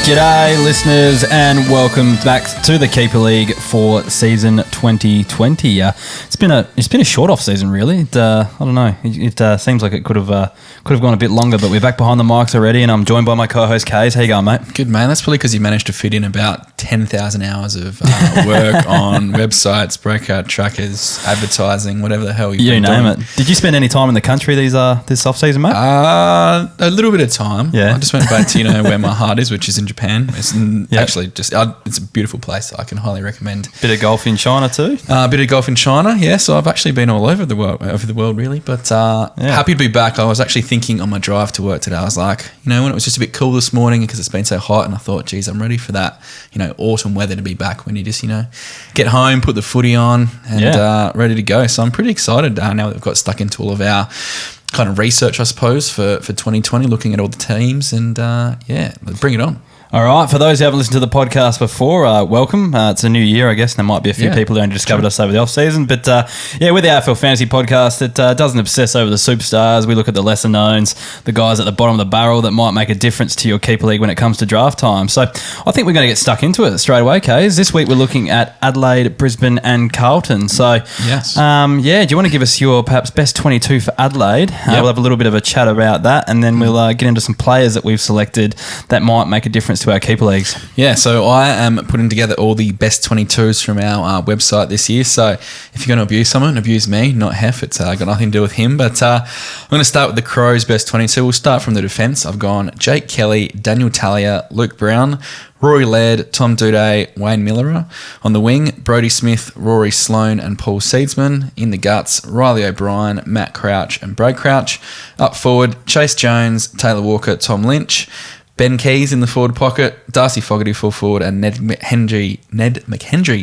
G'day, listeners, and welcome back to the Keeper League for season 2020. It's been a short off season, really. I don't know. It seems like it could have gone a bit longer, but we're back behind the mics already, and I'm joined by my co-host Kays. How you going, mate? Good, man. That's probably because you managed to fit in about 10,000 hours of work on websites, breakout trackers, advertising, whatever the hell you name it. Did you spend any time in the country this off season, mate? A little bit of time. Yeah. I just went back to where my heart is, which is in Japan. It's actually just it's a beautiful place. I can highly recommend. Bit of golf in China too. A bit of golf in China. Yeah, so I've actually been all over the world really. But happy to be back. I was actually thinking on my drive to work today. I was like, when it was just a bit cool this morning because it's been so hot, and I thought, geez, I'm ready for that. Autumn weather to be back when you just get home, put the footy on, and ready to go. So I'm pretty excited now that we've got stuck into all of our kind of research, I suppose, for 2020, looking at all the teams, and bring it on. All right, for those who haven't listened to the podcast before, welcome. It's a new year, I guess, and there might be a few people who only discovered us over the off-season. But, we're the AFL Fantasy podcast that doesn't obsess over the superstars. We look at the lesser-knowns, the guys at the bottom of the barrel that might make a difference to your Keeper League when it comes to draft time. So I think we're going to get stuck into it straight away, Kays. This week we're looking at Adelaide, Brisbane and Carlton. So, yes. Do you want to give us your perhaps best 22 for Adelaide? We'll have a little bit of a chat about that, and then we'll get into some players that we've selected that might make a difference to our Keeper Leagues. Yeah, so I am putting together all the best 22s from our website this year. So if you're going to abuse someone, abuse me, not Hef. It's got nothing to do with him. But I'm going to start with the Crows' best 22. We'll start from the defence. I've gone Jake Kelly, Daniel Talia, Luke Brown, Rory Laird, Tom Doedee, Wayne Miller. On the wing, Brodie Smith, Rory Sloane and Paul Seedsman. In the guts, Riley O'Brien, Matt Crouch and Brad Crouch. Up forward, Chase Jones, Taylor Walker, Tom Lynch. Ben Keys in the forward pocket, Darcy Fogarty full forward, and Ned McHenry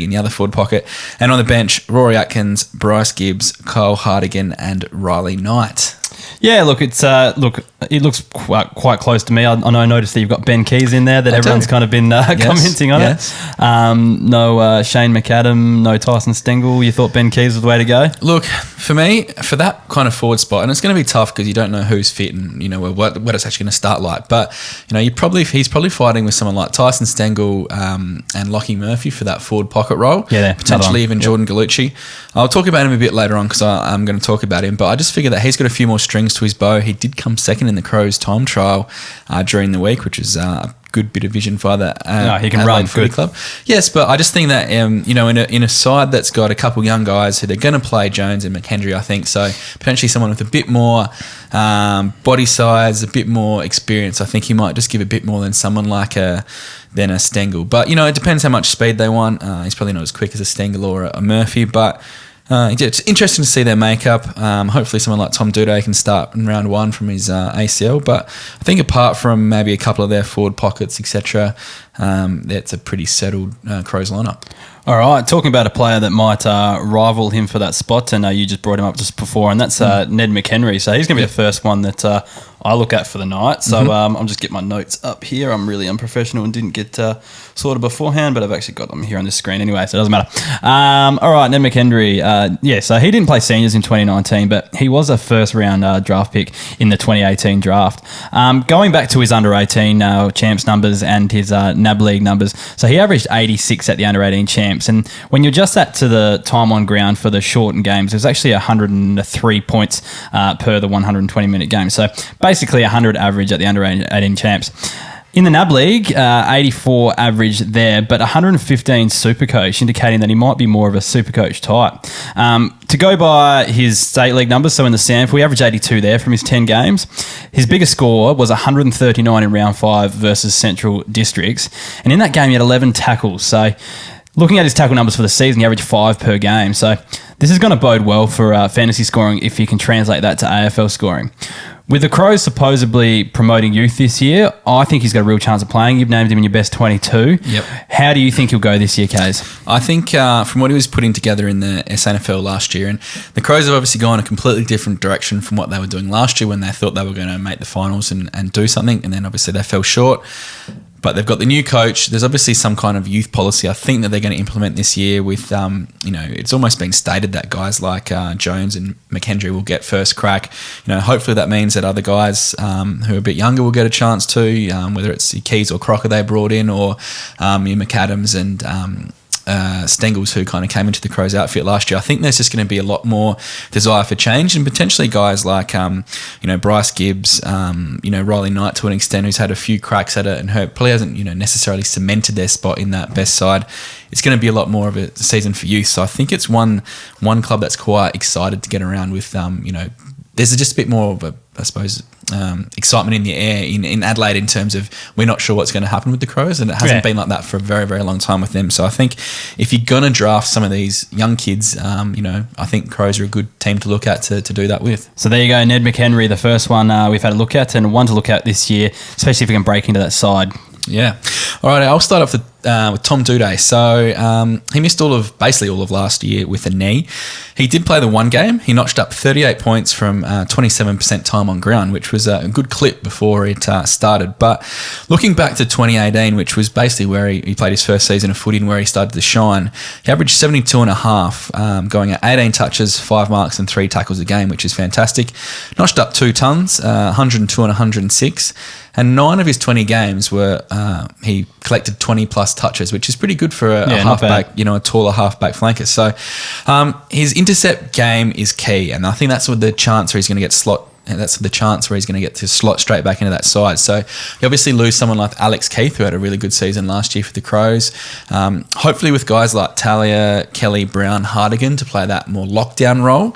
in the other forward pocket. And on the bench, Rory Atkins, Bryce Gibbs, Kyle Hartigan and Riley Knight. Yeah, look, it looks quite close to me. I noticed that you've got Ben Keys in there that everyone's kind of been commenting on it. No Shane McAdam, no Tyson Stengel. You thought Ben Keys was the way to go? Look, for me, for that kind of forward spot, and it's going to be tough because you don't know who's fit and what it's actually going to start like. But he's probably fighting with someone like Tyson Stengel and Lockie Murphy for that forward pocket role. Yeah, potentially even Jordan Gallucci. I'll talk about him a bit later on because I'm going to talk about him. But I just figure that he's got a few more strings to his bow. He did come second in the Crows time trial during the week, which is a good bit of vision for the he can run Footy Club. Yes, but I just think that in a side that's got a couple young guys who they're going to play Jones and McHenry, I think so potentially someone with a bit more body size, a bit more experience. I think he might just give a bit more than someone like a Stengel. But it depends how much speed they want. He's probably not as quick as a Stengel or a Murphy, but. It's interesting to see their makeup. Hopefully someone like Tom Doedee can start in round one from his ACL. But I think apart from maybe a couple of their forward pockets, etc., that's a pretty settled Crows lineup. All right, talking about a player that might rival him for that spot, and you just brought him up just before, and that's Ned McHenry. So he's going to be the first one that I look at for the night. So I'm just getting my notes up here. I'm really unprofessional and didn't get sorted beforehand, but I've actually got them here on the screen anyway, so it doesn't matter. All right, Ned McHenry. So he didn't play seniors in 2019, but he was a first-round draft pick in the 2018 draft. Going back to his under-18 champs numbers and his NAB League numbers, so he averaged 86 at the under-18 champs. And when you adjust that to the time on ground for the shortened games, it was actually 103 points per the 120-minute game. So basically 100 average at the under-18 champs. In the NAB League, 84 average there, but 115 Supercoach, indicating that he might be more of a Supercoach type. To go by his state league numbers, so in the sample, he averaged 82 there from his 10 games. His biggest score was 139 in round 5 versus Central Districts. And in that game, he had 11 tackles. So looking at his tackle numbers for the season, he averaged 5 per game. So this is going to bode well for fantasy scoring if you can translate that to AFL scoring. With the Crows supposedly promoting youth this year, I think he's got a real chance of playing. You've named him in your best 22. Yep. How do you think he'll go this year, Kays? I think from what he was putting together in the SNFL last year, and the Crows have obviously gone a completely different direction from what they were doing last year when they thought they were going to make the finals and do something, and then obviously they fell short. But they've got the new coach. There's obviously some kind of youth policy I think that they're going to implement this year with, it's almost been stated that guys like Jones and McKendry will get first crack. Hopefully that means that other guys who are a bit younger will get a chance too, whether it's Keys or Crocker they brought in, or McAdams and Stengels, who kind of came into the Crows outfit last year. I think there's just going to be a lot more desire for change, and potentially guys like Bryce Gibbs, Riley Knight to an extent, who's had a few cracks at it and probably hasn't necessarily cemented their spot in that best side. It's going to be a lot more of a season for youth. So I think it's one club that's quite excited to get around with. There's just a bit more of excitement in the air in Adelaide in terms of we're not sure what's going to happen with the Crows, and it hasn't been like that for a very, very long time with them. So I think if you're going to draft some of these young kids, I think Crows are a good team to look at to do that with. So there you go, Ned McHenry, the first one we've had a look at, and one to look at this year, especially if we can break into that side. Yeah. All right, I'll start off with Tom Doedee. So he missed basically all of last year with a knee. He did play the one game. He notched up 38 points from 27% time on ground, which was a good clip before it started. But looking back to 2018, which was basically where he played his first season of footy and where he started to shine, he averaged 72.5, going at 18 touches, 5 marks and 3 tackles a game, which is fantastic. Notched up 2 tons, 102 and 106. And 9 of his 20 games were he collected 20 plus touches, which is pretty good for a halfback, a taller halfback flanker. So his intercept game is key, and I think that's what the chance where he's going to get slot. That's the chance where he's going to get to slot straight back into that side. So you obviously lose someone like Alex Keith, who had a really good season last year for the Crows. Hopefully with guys like Talia, Kelly, Brown, Hardigan to play that more lockdown role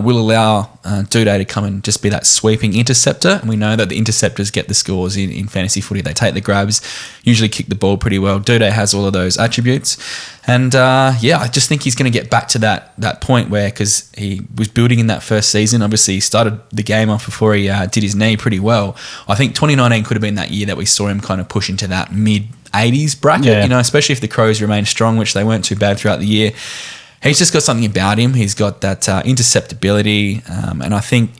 will allow Doedee to come and just be that sweeping interceptor. And we know that the interceptors get the scores in fantasy footy. They take the grabs, usually kick the ball pretty well. Doedee has all of those attributes. And I just think he's going to get back to that point where, because he was building in that first season, obviously he started the game off before he did his knee pretty well. I think 2019 could have been that year that we saw him kind of push into that mid-80s bracket, especially if the Crows remain strong, which they weren't too bad throughout the year. He's just got something about him. He's got that interceptability, and I think,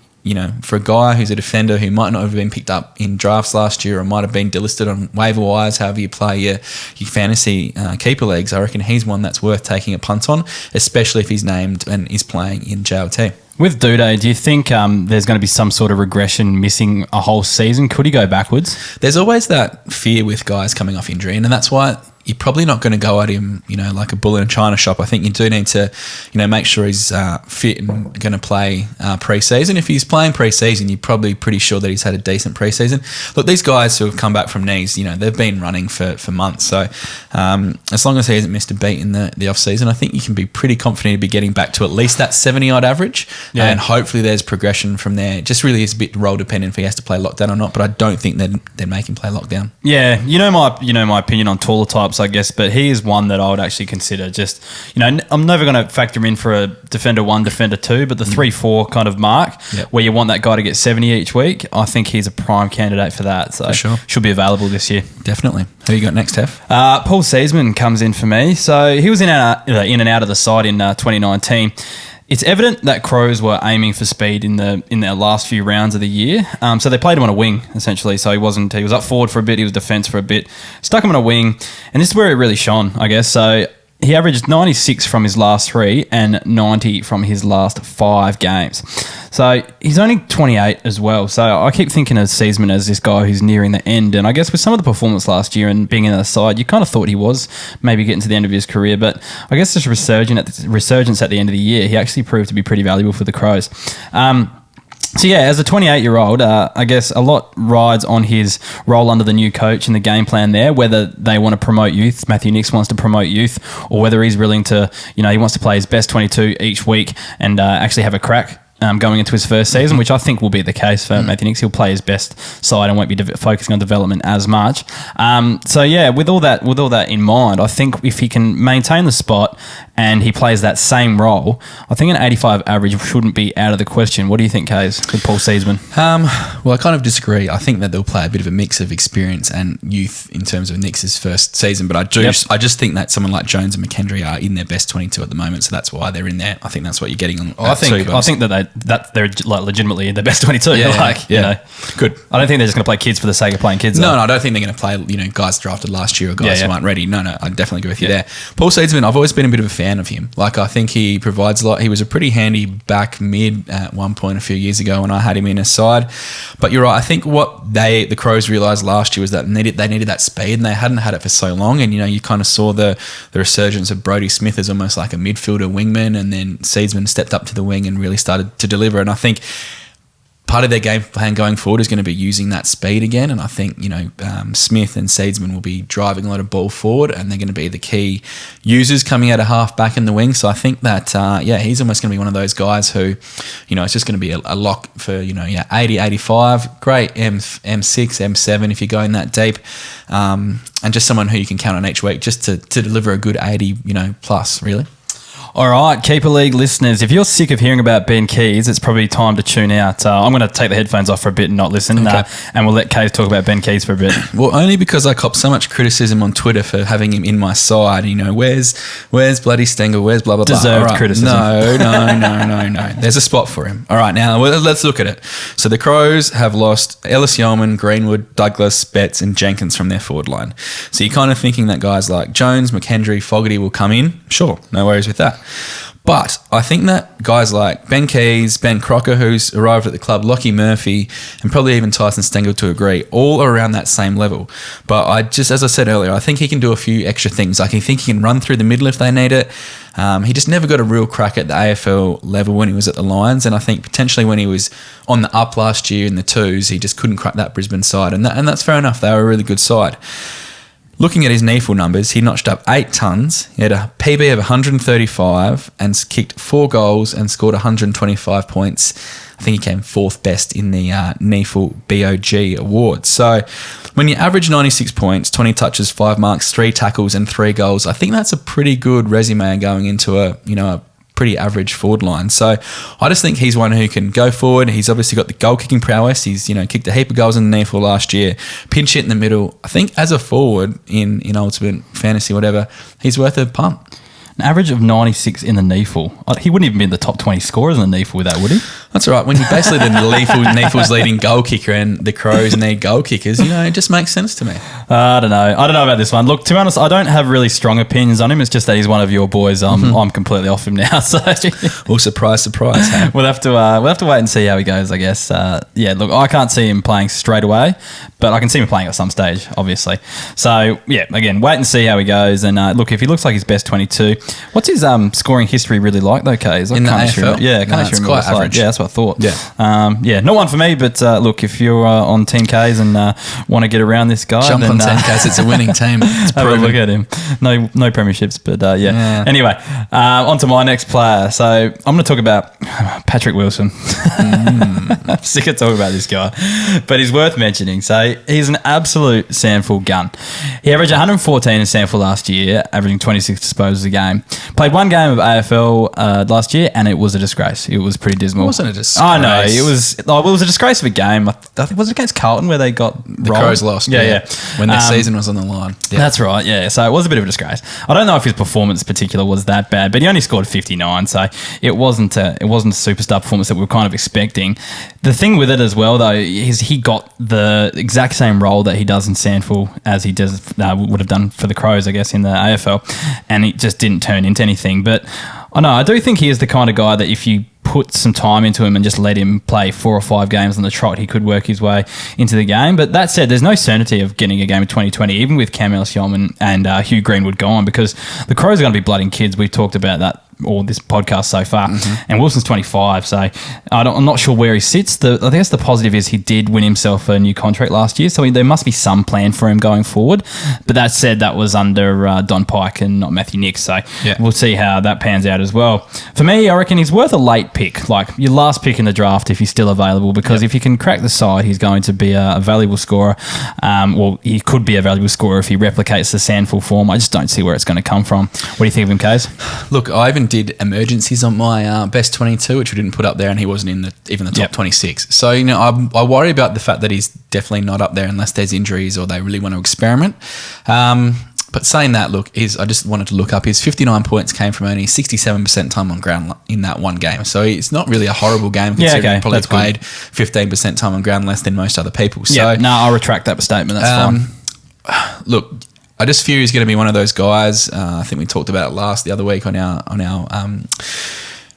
for a guy who's a defender who might not have been picked up in drafts last year or might have been delisted on waiver wires, however you play your fantasy keeper leagues, I reckon he's one that's worth taking a punt on, especially if he's named and is playing in JLT. With Doedee, do you think there's going to be some sort of regression, missing a whole season? Could he go backwards? There's always that fear with guys coming off injury, and that's why you're probably not going to go at him, like a bull in a china shop. I think you do need to, make sure he's fit and going to play pre-season. If he's playing pre-season, you're probably pretty sure that he's had a decent pre-season. Look, these guys who have come back from knees, they've been running for months. So as long as he hasn't missed a beat in the off-season, I think you can be pretty confident he'll be getting back to at least that 70-odd average. Yeah. And hopefully there's progression from there. It just really is a bit role-dependent if he has to play lockdown or not, but I don't think they'd make him play lockdown. Yeah, my opinion on taller types, I guess, but he is one that I would actually consider. Just, I'm never going to factor him in for a defender 1, defender 2, but the 3-4 kind of mark, where you want that guy to get 70 each week, I think he's a prime candidate for that. So for sure. Should be available this year. Definitely. Who you got next, Tef? Paul Seasman comes in for me. So he was in and out of the side in 2019. It's evident that Crows were aiming for speed in their last few rounds of the year. So they played him on a wing, essentially. So he was up forward for a bit, he was defence for a bit, stuck him on a wing, and this is where it really shone, I guess. So he averaged 96 from his last 3 and 90 from his last 5 games. So he's only 28 as well. So I keep thinking of Seasman as this guy who's nearing the end. And I guess with some of the performance last year and being in the side, you kind of thought he was maybe getting to the end of his career. But I guess this resurgence at the end of the year, he actually proved to be pretty valuable for the Crows. So yeah, as a 28-year-old, I guess a lot rides on his role under the new coach and the game plan there, whether they want to promote youth, Matthew Nicks wants to promote youth, or whether he's willing to, he wants to play his best 22 each week and actually have a crack going into his first season, which I think will be the case for Matthew Nicks. He'll play his best side and won't be focusing on development as much. So yeah, with all that in mind, I think if he can maintain the spot and he plays that same role, I think an 85 average shouldn't be out of the question. What do you think, Kays, with Paul Seedsman? Well, I kind of disagree. I think that they'll play a bit of a mix of experience and youth in terms of Nick's first season, but I just think that someone like Jones and McKendry are in their best 22 at the moment, so that's why they're in there. I think that's what you're getting on. I think that they're like legitimately in their best 22. You know, good. I don't think they're just going to play kids for the sake of playing kids. No, I don't think they're going to play guys drafted last year or guys who aren't ready. No, I definitely agree with you there. Paul Seedsman, I've always been a bit of a fan of him. Like, I think he provides a lot. He was a pretty handy back mid at one point a few years ago when I had him in a side. But you're right. I think what the Crows realised last year was that they needed that speed, and they hadn't had it for so long. And you kind of saw the resurgence of Brodie Smith as almost like a midfielder wingman, and then Seedsman stepped up to the wing and really started to deliver. And I think part of their game plan going forward is going to be using that speed again, and I think Smith and Seedsman will be driving a lot of ball forward, and they're going to be the key users coming out of half back in the wing. So I think that he's almost going to be one of those guys who, it's just going to be a lock for 80, 85, great M6, M7 if you're going that deep, and just someone who you can count on each week just to deliver a good 80 plus really. All right, Keeper League listeners, if you're sick of hearing about Ben Keys, it's probably time to tune out. I'm going to take the headphones off for a bit and not listen, and we'll let Keys talk about Ben Keys for a bit. Well, only because I copped so much criticism on Twitter for having him in my side. Where's bloody Stengel? Where's blah, blah, blah. Deserved criticism. No. There's a spot for him. All right, now let's look at it. So the Crows have lost Ellis Yeoman, Greenwood, Douglas, Betts and Jenkins from their forward line. So you're kind of thinking that guys like Jones, McKendry, Fogarty will come in. Sure, no worries with that. But I think that guys like Ben Keys, Ben Crocker, who's arrived at the club, Lockie Murphy, and probably even Tyson Stengel to agree, all are around that same level. But as I said earlier, I think he can do a few extra things. Like, I think he can run through the middle if they need it. He just never got a real crack at the AFL level when he was at the Lions, and I think potentially when he was on the up last year in the twos, he just couldn't crack that Brisbane side, and that's fair enough. They were a really good side. Looking at his NEFL numbers, he notched up 8 tons. He had a PB of 135 and kicked 4 goals and scored 125 points. I think he came 4th best in the NEFL BOG Awards. So when you average 96 points, 20 touches, 5 marks, 3 tackles and 3 goals, I think that's a pretty good resume going into a pretty average forward line. So I just think he's one who can go forward. He's obviously got the goal kicking prowess. He's kicked a heap of goals in the NEFL last year. Pinch hit in the middle. I think as a forward in Ultimate Fantasy, whatever, he's worth a punt. An average of 96 in the NEFL. He wouldn't even be in the top 20 scorers in the NEFL with that, would he? That's all right. When you're basically the NEFL's leading goal kicker and the Crows need goal kickers, it just makes sense to me. I don't know about this one. Look, to be honest, I don't have really strong opinions on him. It's just that he's one of your boys. I'm completely off him now. So, well, surprise. Hey? We'll have to wait and see how he goes, I guess. Look, I can't see him playing straight away, but I can see him playing at some stage, obviously. So, again, wait and see how he goes. And look, if he looks like his best 22, what's his scoring history really like, though, Kays? In the AFL? It's quite average. Yeah, that's what I thought. Yeah. Not one for me, but look, if you're on Team Ks and want to get around this guy, jump on Team Ks. It's a winning team. It's have a look at him. No premierships, but Anyway, on to my next player. So I'm going to talk about Patrick Wilson. I'm sick of talking about this guy, but he's worth mentioning. So he's an absolute SANFL gun. He averaged 114 in SANFL last year, averaging 26 disposals a game. Played one game of AFL last year, and it was a disgrace. It was pretty dismal. It wasn't a disgrace. Oh, no. It was a disgrace of a game. I think, was it against Carlton where they got the Crows lost? Yeah. When their season was on the line. Yeah. That's right, yeah. So it was a bit of a disgrace. I don't know if his performance in particular was that bad, but he only scored 59, so it wasn't a superstar performance that we were kind of expecting. The thing with it as well, though, is he got the exact same role that he does in SANFL as he would have done for the Crows, I guess, in the AFL, and it just didn't turn into anything. But I do think he is the kind of guy that if you put some time into him and just let him play 4 or 5 games on the trot, he could work his way into the game. But that said, there's no certainty of getting a game in 2020, even with Cam Ellis-Yeoman and Hugh Greenwood gone, because the Crows are going to be blooding kids. We've talked about that or this podcast so far. And Wilson's 25, so I'm not sure where he sits. I guess the positive is he did win himself a new contract last year, so there must be some plan for him going forward. But that said, that was under Don Pike and not Matthew Nix, so we'll see how that pans out as well. For me, I reckon he's worth a late pick, like your last pick in the draft if he's still available, because if he can crack the side, he's going to be a valuable scorer. Well, he could be a valuable scorer if he replicates the Sandful form. I just don't see where it's going to come from. What do you think of him, Kays? Look, I even did emergencies on my best 22, which we didn't put up there, and he wasn't in even the top 26. So, I worry about the fact that he's definitely not up there unless there's injuries or they really want to experiment. But saying that, look, I just wanted to look up. His 59 points came from only 67% time on ground in that one game. So it's not really a horrible game considering he probably played 15% time on ground less than most other people. So I'll retract that statement. That's fine. Look, I just fear he's going to be one of those guys. I think we talked about it the other week on our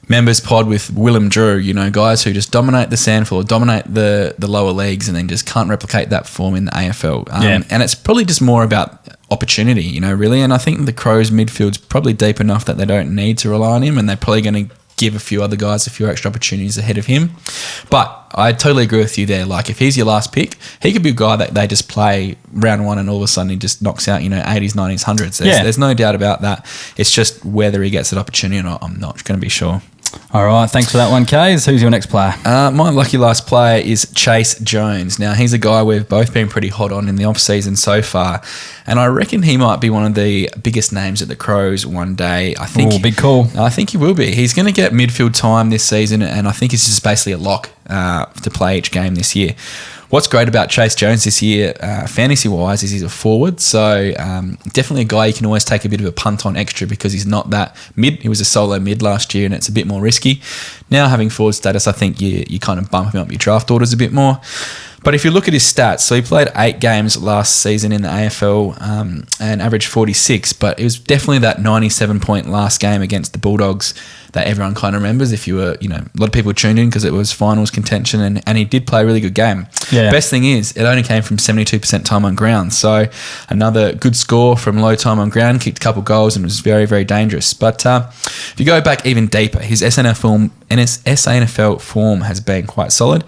members pod with Willem Drew, guys who just dominate the Sandful, dominate the lower leagues, and then just can't replicate that form in the AFL. And it's probably just more about opportunity, really. And I think the Crows midfield's probably deep enough that they don't need to rely on him, and they're probably going to give a few other guys a few extra opportunities ahead of him. But I totally agree with you there. Like, if he's your last pick, he could be a guy that they just play round one and all of a sudden he just knocks out, 80s, 90s, 100s. There's no doubt about that. It's just whether he gets that opportunity or not, I'm not going to be sure. All right, thanks for that one, Kays. Who's your next player? My lucky last player is Chase Jones. Now, he's a guy we've both been pretty hot on in the off-season so far, and I reckon he might be one of the biggest names at the Crows one day. I think big call. I think he will be. He's going to get midfield time this season, and I think he's just basically a lock to play each game this year. What's great about Chase Jones this year, fantasy-wise, is he's a forward. So definitely a guy you can always take a bit of a punt on extra because he's not that mid. He was a solo mid last year and it's a bit more risky. Now having forward status, I think you kind of bump him up your draft orders a bit more. But if you look at his stats, so he played 8 games last season in the AFL and averaged 46, but it was definitely that 97-point last game against the Bulldogs that everyone kind of remembers. If you were, a lot of people tuned in because it was finals contention and he did play a really good game. Yeah. Best thing is, it only came from 72% time on ground. So another good score from low time on ground, kicked a couple goals and was very, very dangerous. But if you go back even deeper, his SANFL form has been quite solid.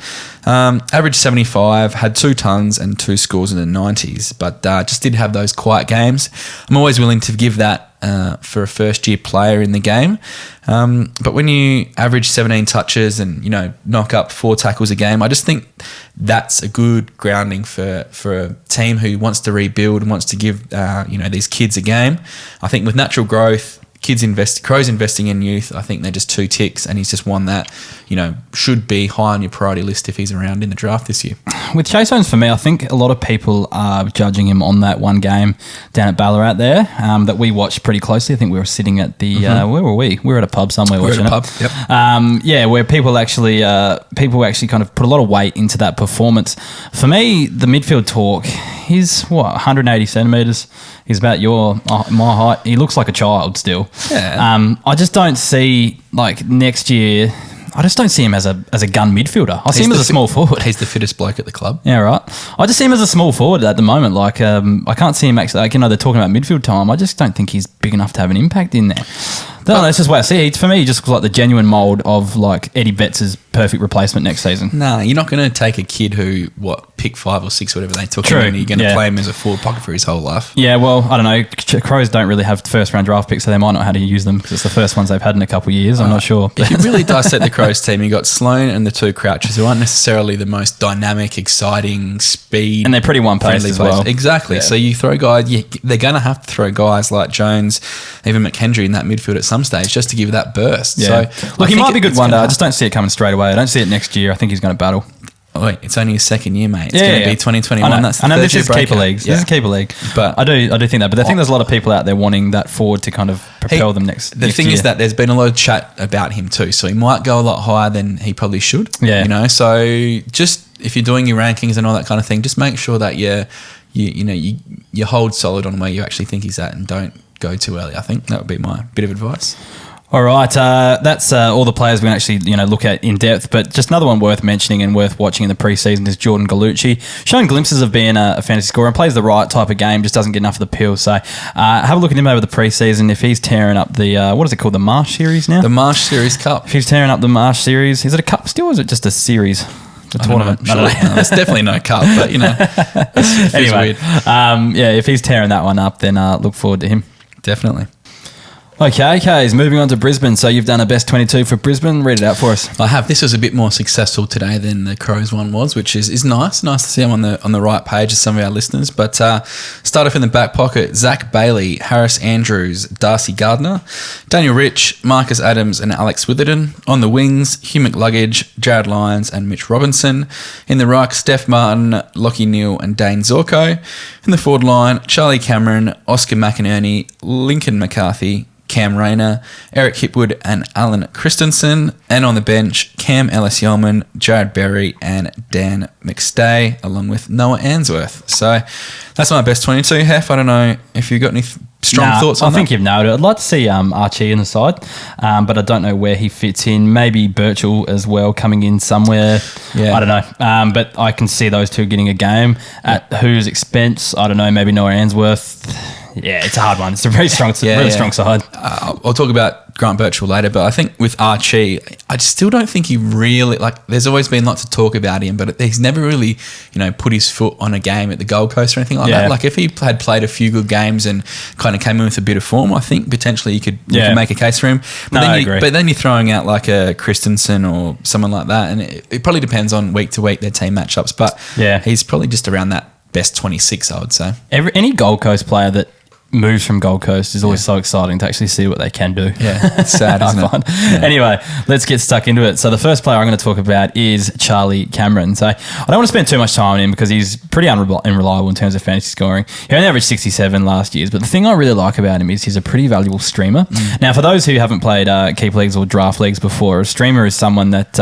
Average 75, had 2 tons and 2 scores in the 90s, but just did have those quiet games. I'm always willing to give that for a first-year player in the game. But when you average 17 touches and, knock up 4 tackles a game, I just think that's a good grounding for a team who wants to rebuild and wants to give, these kids a game. I think with natural growth, Crows investing in youth, I think they're just 2 ticks, and he's just one that, should be high on your priority list if he's around in the draft this year. With Chase Jones, for me, I think a lot of people are judging him on that one game down at Ballarat there that we watched pretty closely. I think we were sitting at the where were we? We were at a pub somewhere watching it. Yep. Where people actually kind of put a lot of weight into that performance. For me, the midfield talk, he's 180 centimetres. He's about my height. He looks like a child still. Yeah. I just don't see next year. I just don't see him as a gun midfielder. I see him as a small forward. He's the fittest bloke at the club. Yeah, right. I just see him as a small forward at the moment. I can't see him actually. They're talking about midfield time. I just don't think he's big enough to have an impact in there. No, that's just what I see. For me, he just looks like the genuine mould of Eddie Betts' perfect replacement next season. Nah, you're not going to take a kid who, pick 5 or 6, whatever they took him, and you're going to play him as a forward pocket for his whole life. Yeah, well, I don't know. Crows don't really have first-round draft picks, so they might not know how to use them because it's the first ones they've had in a couple of years. I'm not sure. If you really dissect the Crows team, you got Sloan and the 2 Crouchers who aren't necessarily the most dynamic, exciting, speed. And they're pretty one-paced as well. Exactly. Yeah. So you throw guys, they're going to have to throw guys like Jones, even McKendry in that midfield at some stage just to give that burst. Yeah. So look, he might be good one day. I just don't see it coming straight away. I don't see it next year. I think he's going to battle. Oh, wait, it's only his second year, mate. It's going to be 2021. I know this is keeper leagues. This is keeper league. But I do think that. But I think there's a lot of people out there wanting that forward to kind of propel them next year. The thing is that there's been a lot of chat about him too. So he might go a lot higher than he probably should. Yeah. So just if you're doing your rankings and all that kind of thing, just make sure that you hold solid on where you actually think he's at and don't go too early. I think that would be my bit of advice. All right, that's all the players we can actually look at in depth. But just another one worth mentioning and worth watching in the preseason is Jordan Gallucci, showing glimpses of being a fantasy scorer and plays the right type of game, just doesn't get enough of the pill. So have a look at him over the preseason. If he's tearing up the what is it called, the Marsh Series now? The Marsh Series Cup. If he's tearing up the Marsh Series, is it a cup still, or is it just a series? A tournament. I don't know. There's definitely no cup, but it's anyway, weird. If he's tearing that one up, then look forward to him. Definitely. Okay, moving on to Brisbane. So you've done a best 22 for Brisbane. Read it out for us. I have. This was a bit more successful today than the Crows one was, which is nice. Nice to see I'm on the right page as some of our listeners. But start off in the back pocket: Zach Bailey, Harris Andrews, Darcy Gardner, Daniel Rich, Marcus Adams, and Alex Witherden. On the wings: Hugh McLuggage, Jared Lyons, and Mitch Robinson. In the ruck: Steph Martin, Lockie Neal, and Dane Zorko. In the forward line: Charlie Cameron, Oscar McInerney, Lincoln McCarthy, Cam Rayner, Eric Hipwood, and Alan Christensen. And on the bench, Cam Ellis-Yeoman, Jared Berry, and Dan McStay, along with Noah Answorth. So that's my best 22, Hef. I don't know if you've got any strong thoughts on that. I think you've nailed it. I'd like to see Archie in the side, but I don't know where he fits in. Maybe Birchall as well coming in somewhere. Yeah. I don't know. But I can see those two getting a game. At whose expense? I don't know. Maybe Noah Answorth. Yeah, it's a hard one. It's a very strong, strong side. I'll talk about Grant Birchall later, but I think with Archie, I still don't think he really, there's always been lots of talk about him, but he's never really, put his foot on a game at the Gold Coast or anything like that. Like if he had played a few good games and kind of came in with a bit of form, I think potentially you could make a case for him. But I agree. But then you're throwing out like a Christensen or someone like that, and it probably depends on week to week their team matchups. But he's probably just around that best 26, I would say. Any Gold Coast player that moves from Gold Coast is always so exciting to actually see what they can do. Yeah, it's sad, isn't it? Yeah. Anyway, let's get stuck into it. So the first player I'm going to talk about is Charlie Cameron. So I don't want to spend too much time on him because he's pretty unreliable in terms of fantasy scoring. He only averaged 67 last year, but the thing I really like about him is he's a pretty valuable streamer. Now, for those who haven't played keep leagues or draft leagues before, a streamer is someone that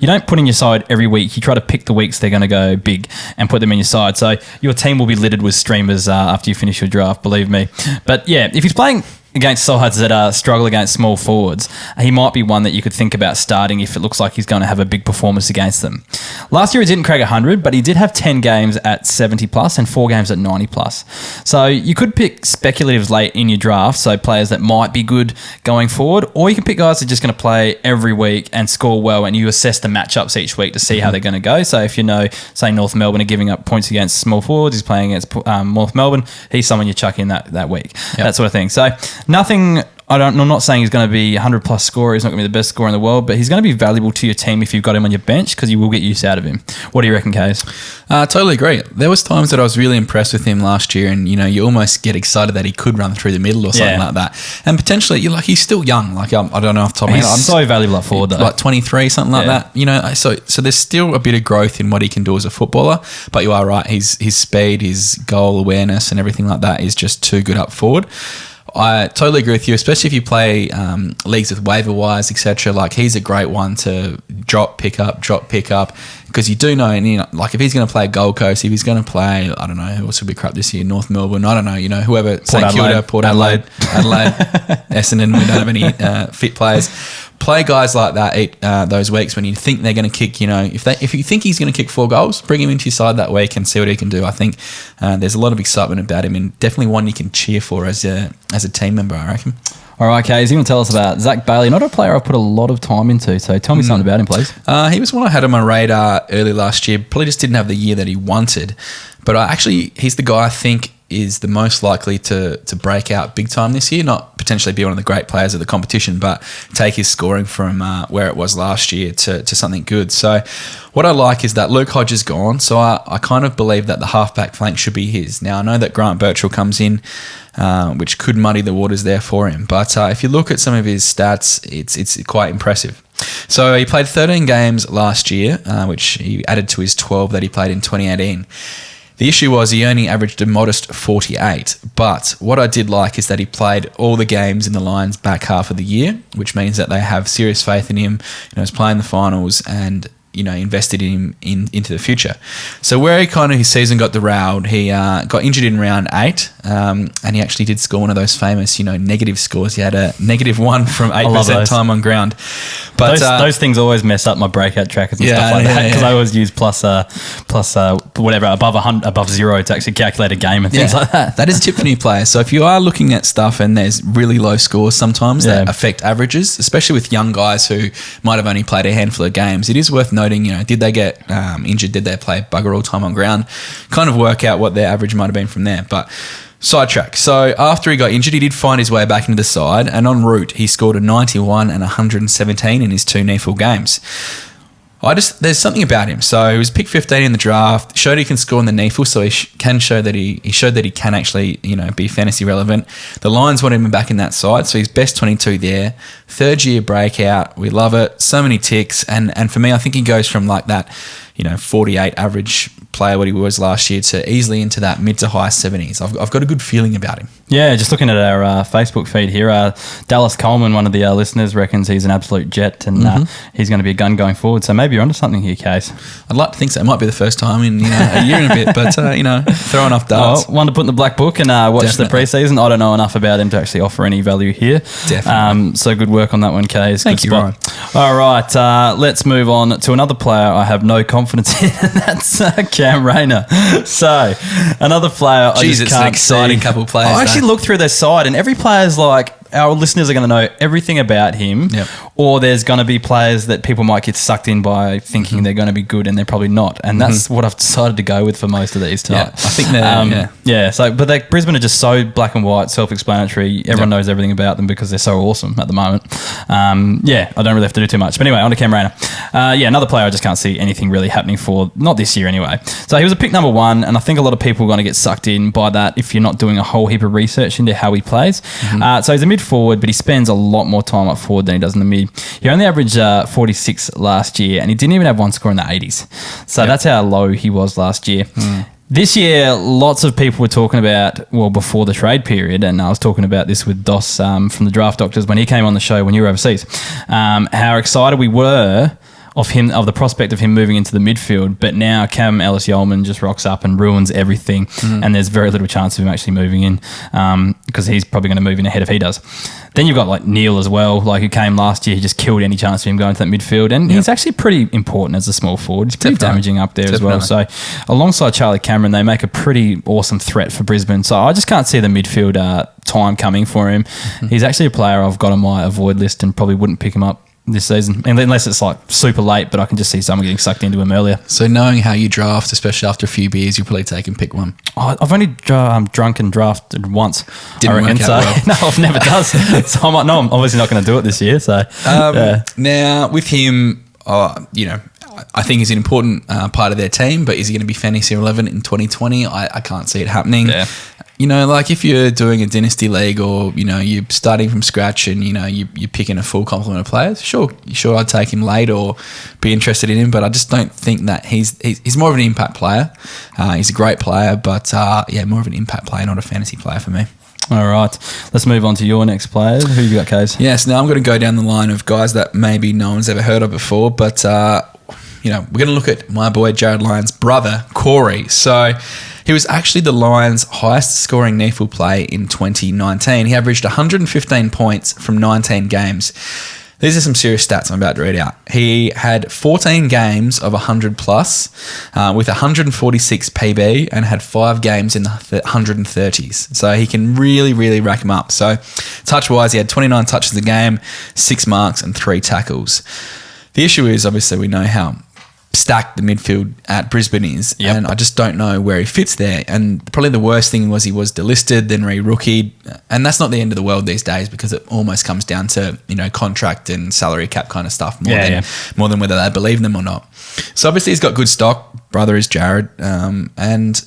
you don't put in your side every week. You try to pick the weeks they're going to go big and put them in your side. So your team will be littered with streamers after you finish your draft, believe me. But yeah, if he's playing against sides that struggle against small forwards, he might be one that you could think about starting if it looks like he's going to have a big performance against them. Last year he didn't crack 100, but he did have 10 games at 70 plus and 4 games at 90 plus. So you could pick speculatives late in your draft, so players that might be good going forward, or you can pick guys that are just going to play every week and score well, and you assess the matchups each week to see how they're going to go. So if say North Melbourne are giving up points against small forwards, he's playing against North Melbourne, he's someone you chuck in that week, that sort of thing. So nothing, I'm not saying he's going to be 100 plus scorer. He's not going to be the best scorer in the world, but he's going to be valuable to your team if you've got him on your bench because you will get use out of him. What do you reckon, Kays? Totally agree. There was times that I was really impressed with him last year, and you almost get excited that he could run through the middle or something like that. And potentially, he's still young. I don't know off the top of my head. He's so valuable at forward, though. Like 23, something like that. So there's still a bit of growth in what he can do as a footballer. But you are right. His speed, his goal awareness, and everything like that is just too good up forward. I totally agree with you, especially if you play leagues with waiver wires, etc. Like he's a great one to drop, pick up, because you do know, and like if he's going to play Gold Coast, if he's going to play, I don't know who else will be crap this year, North Melbourne, I don't know, whoever, St Kilda, Port Adelaide, Essendon, we don't have any fit players. Play guys like that those weeks when you think they're going to kick, if you think he's going to kick 4 goals, bring him into your side that week and see what he can do. I think there's a lot of excitement about him and definitely one you can cheer for as a team member, I reckon. All right, Kays, you want to tell us about Zach Bailey? Not a player I've put a lot of time into, so tell me something about him, please. He was one I had on my radar early last year. Probably just didn't have the year that he wanted. But he's the guy I think is the most likely to break out big time this year, not potentially be one of the great players of the competition, but take his scoring from where it was last year to something good. So what I like is that Luke Hodge is gone, so I kind of believe that the halfback flank should be his. Now, I know that Grant Birchall comes in, which could muddy the waters there for him, but if you look at some of his stats, it's quite impressive. So he played 13 games last year, which he added to his 12 that he played in 2018. The issue was he only averaged a modest 48, but what I did like is that he played all the games in the Lions back half of the year, which means that they have serious faith in him. He's playing the finals and invested in him into the future. So where his season got derailed, he got injured in round 8, and he actually did score one of those famous, negative scores. He had a -1 from 8% time on ground. But those things always mess up my breakout trackers and stuff like that, because I always use plus whatever above 0 to actually calculate a game and things like that. That is a tip for new players. So if you are looking at stuff and there's really low scores sometimes that affect averages, especially with young guys who might have only played a handful of games, it is worth noting, did they get injured? Did they play bugger all time on ground? Kind of work out what their average might have been from there. But sidetrack. So after he got injured, he did find his way back into the side, and en route, he scored a 91 and 117 in his 2 NEAFL games. There's something about him. So he was picked 15 in the draft, showed he can score in the NEAFL, so he showed that he can actually, be fantasy relevant. The Lions want him back in that side, so he's best 22 there. 3rd year breakout. We love it. So many ticks. And for me, I think he goes from like that, 48 average player what he was last year to easily into that mid to high 70s. I've got a good feeling about him. Yeah, just looking at our Facebook feed here, Dallas Coleman, one of the listeners, reckons he's an absolute jet, and he's going to be a gun going forward. So maybe you're onto something here, Case. I'd like to think so. It might be the first time in a year and a bit, but throwing off darts. One to put in the black book and watch the preseason. I don't know enough about him to actually offer any value here. Definitely. So good work on that one, Case. Thank you, Ryan. All right, let's move on to another player I have no confidence in, and that's Cam Rayner. So another player. Jeez, it's an exciting couple of players. I actually looked through their side, and every player's like, our listeners are going to know everything about him, or there's going to be players that people might get sucked in by thinking they're going to be good and they're probably not, and that's what I've decided to go with for most of these tonight. I think they're So, but Brisbane are just so black and white, self-explanatory. Everyone knows everything about them because they're so awesome at the moment. I don't really have to do too much. But anyway, on to Cam Rayner. Another player I just can't see anything really happening for, not this year anyway. So he was a pick number 1, and I think a lot of people are going to get sucked in by that if you're not doing a whole heap of research into how he plays. So he's a mid forward, but he spends a lot more time up forward than he does in the mid. He only averaged 46 last year, and he didn't even have one score in the 80s. So that's how low he was last year. This year, lots of people were talking about, before the trade period, and I was talking about this with Dos from the Draft Doctors when he came on the show when you were overseas, how excited we were of the prospect of him moving into the midfield, but now Cam Ellis-Yeoman just rocks up and ruins everything, and there's very little chance of him actually moving in because he's probably going to move in ahead if he does. Then you've got like Neil as well, like who came last year. He just killed any chance of him going to that midfield, and he's actually pretty important as a small forward. He's pretty damaging up there as well. So alongside Charlie Cameron, they make a pretty awesome threat for Brisbane. So I just can't see the midfield time coming for him. He's actually a player I've got on my avoid list and probably wouldn't pick him up this season, unless it's like super late, but I can just see someone getting sucked into him earlier. So knowing how you draft, especially after a few beers, you'll probably take and pick one. I've only drunk and drafted once. Didn't work out well. No, I've never done. So I'm obviously not going to do it this year. So now with him, I think he's an important part of their team, but is he going to be fantasy relevant in 2020? I can't see it happening. Yeah. Like if you're doing a dynasty league or, you're starting from scratch and, you're picking a full complement of players, sure, I'd take him late or be interested in him, but I just don't think that he's more of an impact player. He's a great player, but more of an impact player, not a fantasy player for me. All right. Let's move on to your next player. Who you got, Case? Yes, now I'm going to go down the line of guys that maybe no one's ever heard of before, but, we're going to look at my boy Jared Lyons' brother, Corey. So he was actually the Lions' highest scoring NEAFL play in 2019. He averaged 115 points from 19 games. These are some serious stats I'm about to read out. He had 14 games of 100 plus with 146 PB and had 5 games in the 130s. So he can really, really rack them up. So touch-wise, he had 29 touches a game, 6 marks and 3 tackles. The issue is, obviously, we know how stacked the midfield at Brisbane is, and I just don't know where he fits there. And probably the worst thing was he was delisted, then re-rookied, and that's not the end of the world these days because it almost comes down to contract and salary cap kind of stuff more than whether they believe them or not. So obviously he's got good stock. Brother is Jared, and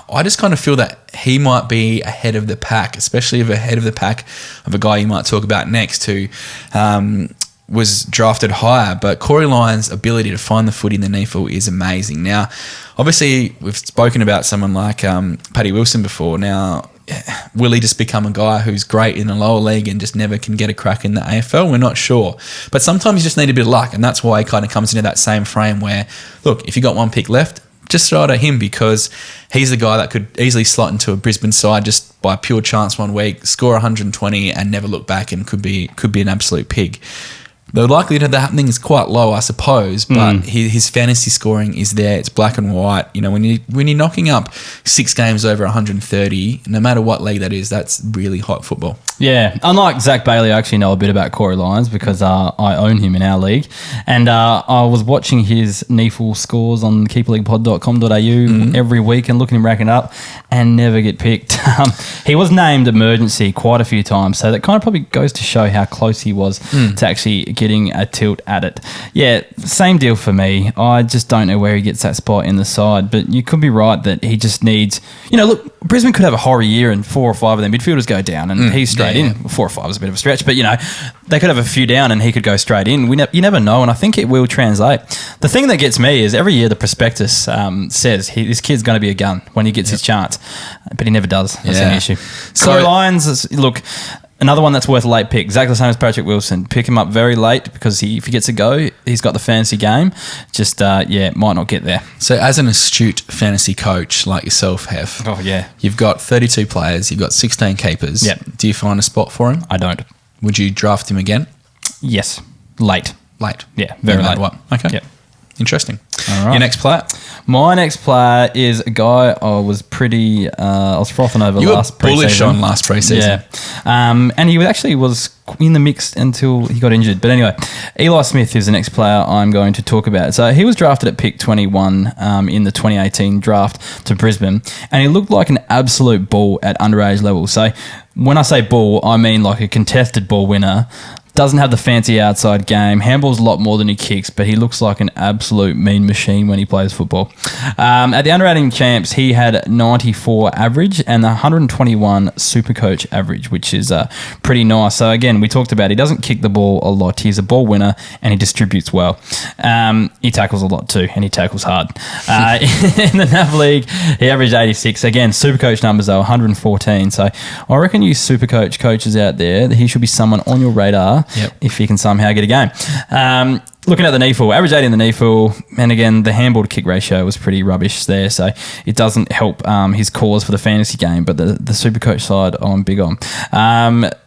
I just kind of feel that he might be ahead of the pack, especially ahead of the pack of a guy you might talk about next who was drafted higher, but Corey Lyons' ability to find the footy in the NEAFL is amazing. Now, obviously, we've spoken about someone like Paddy Wilson before. Now, will he just become a guy who's great in the lower league and just never can get a crack in the AFL? We're not sure. But sometimes you just need a bit of luck, and that's why he kind of comes into that same frame where, look, if you got one pick left, just throw it at him, because he's the guy that could easily slot into a Brisbane side just by pure chance one week, score 120 and never look back, and could be an absolute pig. The likelihood of that happening is quite low, I suppose, but his fantasy scoring is there. It's black and white. You know, when you're knocking up 6 games over 130, no matter what league that is, that's really hot football. Yeah, unlike Zach Bailey, I actually know a bit about Corey Lyons because I own him in our league, and I was watching his NEFL scores on keeperleaguepod.com.au every week and looking him racking up, and never get picked. He was named emergency quite a few times, so that kind of probably goes to show how close he was to actually getting a tilt at it. Yeah, same deal for me. I just don't know where he gets that spot in the side, but you could be right that he just needs, look, Brisbane could have a horror year and 4 or 5 of their midfielders go down and he's straight in. 4 or 5 is a bit of a stretch, but they could have a few down and he could go straight in. You never know, and I think it will translate. The thing that gets me is every year the prospectus says this kid's going to be a gun when he gets his chance, but he never does. That's an issue. Corey Lyons, look, another one that's worth a late pick, exactly the same as Patrick Wilson. Pick him up very late because if he gets a go, he's got the fantasy game. Just, might not get there. So as an astute fantasy coach like yourself, Hef, you've got 32 players, you've got 16 keepers. Yep. Do you find a spot for him? I don't. Would you draft him again? Yes. Late. Yeah, very no late. What? Okay. Yep. Interesting. All right. Your next player? My next player is a guy I was frothing over last preseason. You were bullish on last preseason. Yeah. And he actually was in the mix until he got injured. But anyway, Eli Smith is the next player I'm going to talk about. So he was drafted at pick 21 in the 2018 draft to Brisbane, and he looked like an absolute bull at underage level. So when I say bull, I mean like a contested ball winner. Doesn't have the fancy outside game. Handballs a lot more than he kicks, but he looks like an absolute mean machine when he plays football. At the under-18 champs, he had 94 average and 121 Supercoach average, which is pretty nice. So again, we talked about he doesn't kick the ball a lot. He's a ball winner and he distributes well. He tackles a lot too, and he tackles hard. In the NAV League, he averaged 86. Again, Supercoach numbers are 114. So I reckon you Supercoach coaches out there, he should be someone on your radar. Yep. If he can somehow get a game. Looking at the NEFL, average 80 in the NEFL, and again, the handball to kick ratio was pretty rubbish there, so it doesn't help his cause for the fantasy game, but the Supercoach side I'm big on.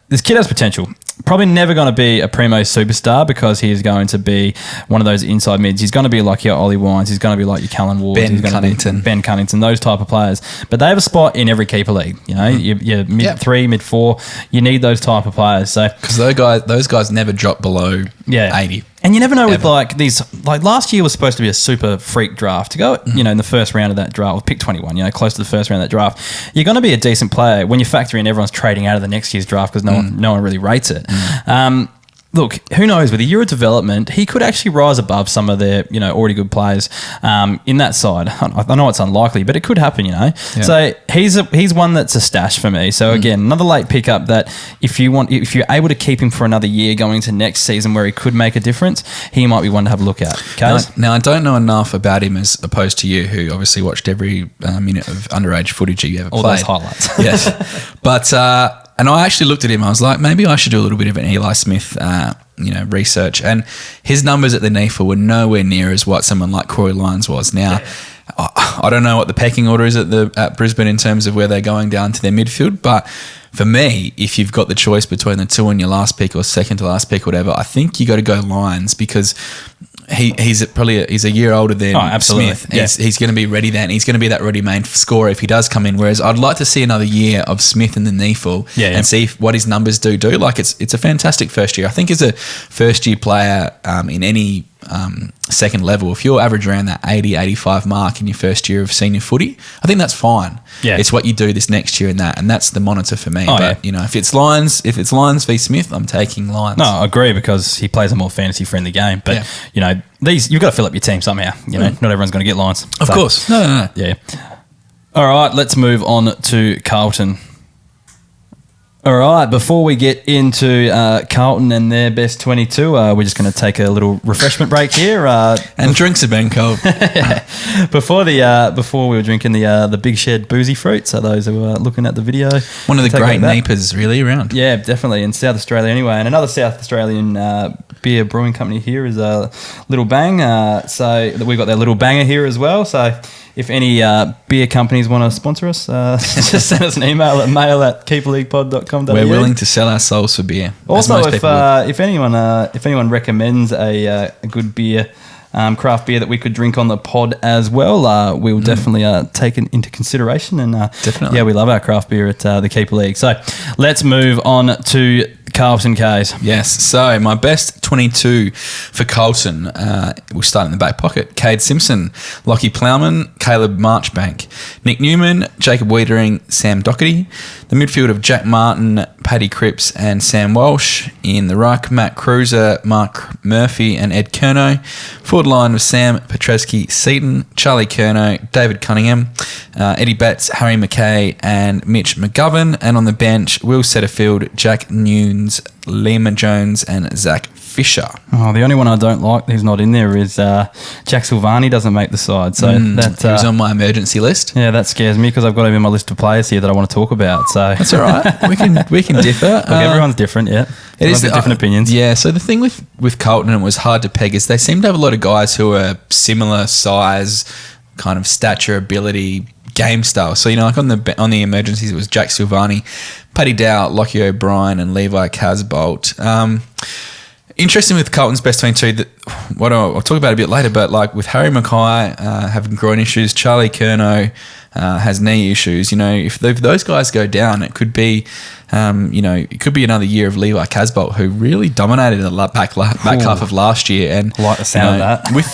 This kid has potential. Probably never going to be a primo superstar because he is going to be one of those inside mids. He's going to be like your Ollie Wines. He's going to be like your Callan Ward. Ben Cunnington, those type of players. But they have a spot in every keeper league. You're mid 3, mid 4. You need those type of players. So because those guys never drop below 80. And you never know with last year was supposed to be a super freak draft. To go, in the first round of that draft, pick 21, close to the first round of that draft, you're going to be a decent player when you factor in everyone's trading out of the next year's draft because no one really rates it. Look, who knows? With a year of development, he could actually rise above some of their, already good players in that side. I know it's unlikely, but it could happen, Yeah. So he's one that's a stash for me. So again, another late pickup that if you're able to keep him for another year going into next season where he could make a difference, he might be one to have a look at. Now, I don't know enough about him as opposed to you, who obviously watched every minute of underage footage you ever played. All those highlights. Yes, but. And I actually looked at him. I was like, maybe I should do a little bit of an Eli Smith, research. And his numbers at the NEFL were nowhere near as what someone like Corey Lyons was. Now, I don't know what the pecking order is at Brisbane in terms of where they're going down to their midfield, but for me, if you've got the choice between the two and your last pick or second to last pick or whatever, I think you got to go Lyons because he's a year older than Smith. Yeah. He's going to be ready then. He's going to be that ready-made scorer if he does come in. Whereas I'd like to see another year of Smith in the NEFL and see what his numbers do. Like it's a fantastic first year. I think as a first-year player in any second level, if you're average around that 80, 85 mark in your first year of senior footy, I think that's fine. Yeah. It's what you do this next year and that's the monitor for me. If it's Lions v Smith, I'm taking Lions. No, I agree because he plays a more fantasy-friendly game. But, you've got to fill up your team somehow. Not everyone's going to get Lions. Of course. No. Yeah. All right, let's move on to Carlton. All right, before we get into Carlton and their best 22, we're just going to take a little refreshment break here. And drinks have been cold. Before we were drinking the Big Shed boozy fruit, so those who are looking at the video. One of the great Neepers really around. Yeah, definitely, in South Australia anyway. And another South Australian beer brewing company here is Little Bang. So we've got their Little Banger here as well, so... If any beer companies want to sponsor us, just send us an email at mail@keeperleaguepod.com.au. We're willing to sell our souls for beer. Also, if anyone recommends a good beer, craft beer that we could drink on the pod as well, we will definitely take it into consideration. And definitely, yeah, we love our craft beer at the Keeper League. So let's move on to Carlton, K's. Yes, so my best 22 for Carlton, we'll start in the back pocket. Cade Simpson, Lockie Plowman, Caleb Marchbank, Nick Newman, Jacob Wiedering, Sam Doherty. The midfield of Jack Martin, Paddy Cripps and Sam Walsh. In the ruck, Matt Cruiser, Mark Murphy and Ed Curnow. Forward line with Sam Petreski Seaton, Charlie Curnow, David Cunningham, Eddie Betts, Harry McKay and Mitch McGovern. And on the bench, Will Setterfield, Jack Nunes, Lima Jones and Zach Fisher. Oh, the only one I don't like who's not in there is Jack Silvani doesn't make the side. So that he was on my emergency list. Yeah, that scares me because I've got him in my list of players here that I want to talk about. So that's all right. We can differ. Look, everyone's different. Yeah, everyone's got different opinions. Yeah. So the thing with Carlton, and it was hard to peg, is they seem to have a lot of guys who are similar size, kind of stature, ability, game style. So, like on the emergencies, it was Jack Silvani, Paddy Dow, Lockie O'Brien and Levi Casbolt. Interesting with Carlton's best 22, what I'll talk about a bit later, but like with Harry Mackay having groin issues, Charlie Curnow has knee issues. If those guys go down, it could be, it could be another year of Levi Casbolt, who really dominated the back half of last year. And I like the sound of that. With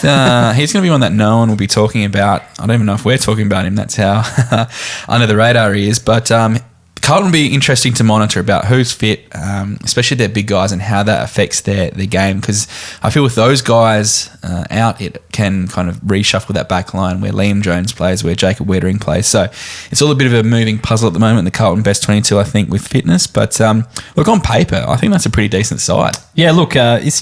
he's going to be one that no one will be talking about. I don't even know if we're talking about him. That's how under the radar he is. But Carlton will be interesting to monitor about who's fit, especially their big guys, and how that affects their game. Because I feel with those guys out, it can kind of reshuffle that back line where Liam Jones plays, where Jacob Wiedering plays. So it's all a bit of a moving puzzle at the moment, the Carlton best 22, I think, with fitness. But look, on paper, I think that's a pretty decent side. Yeah, look, it's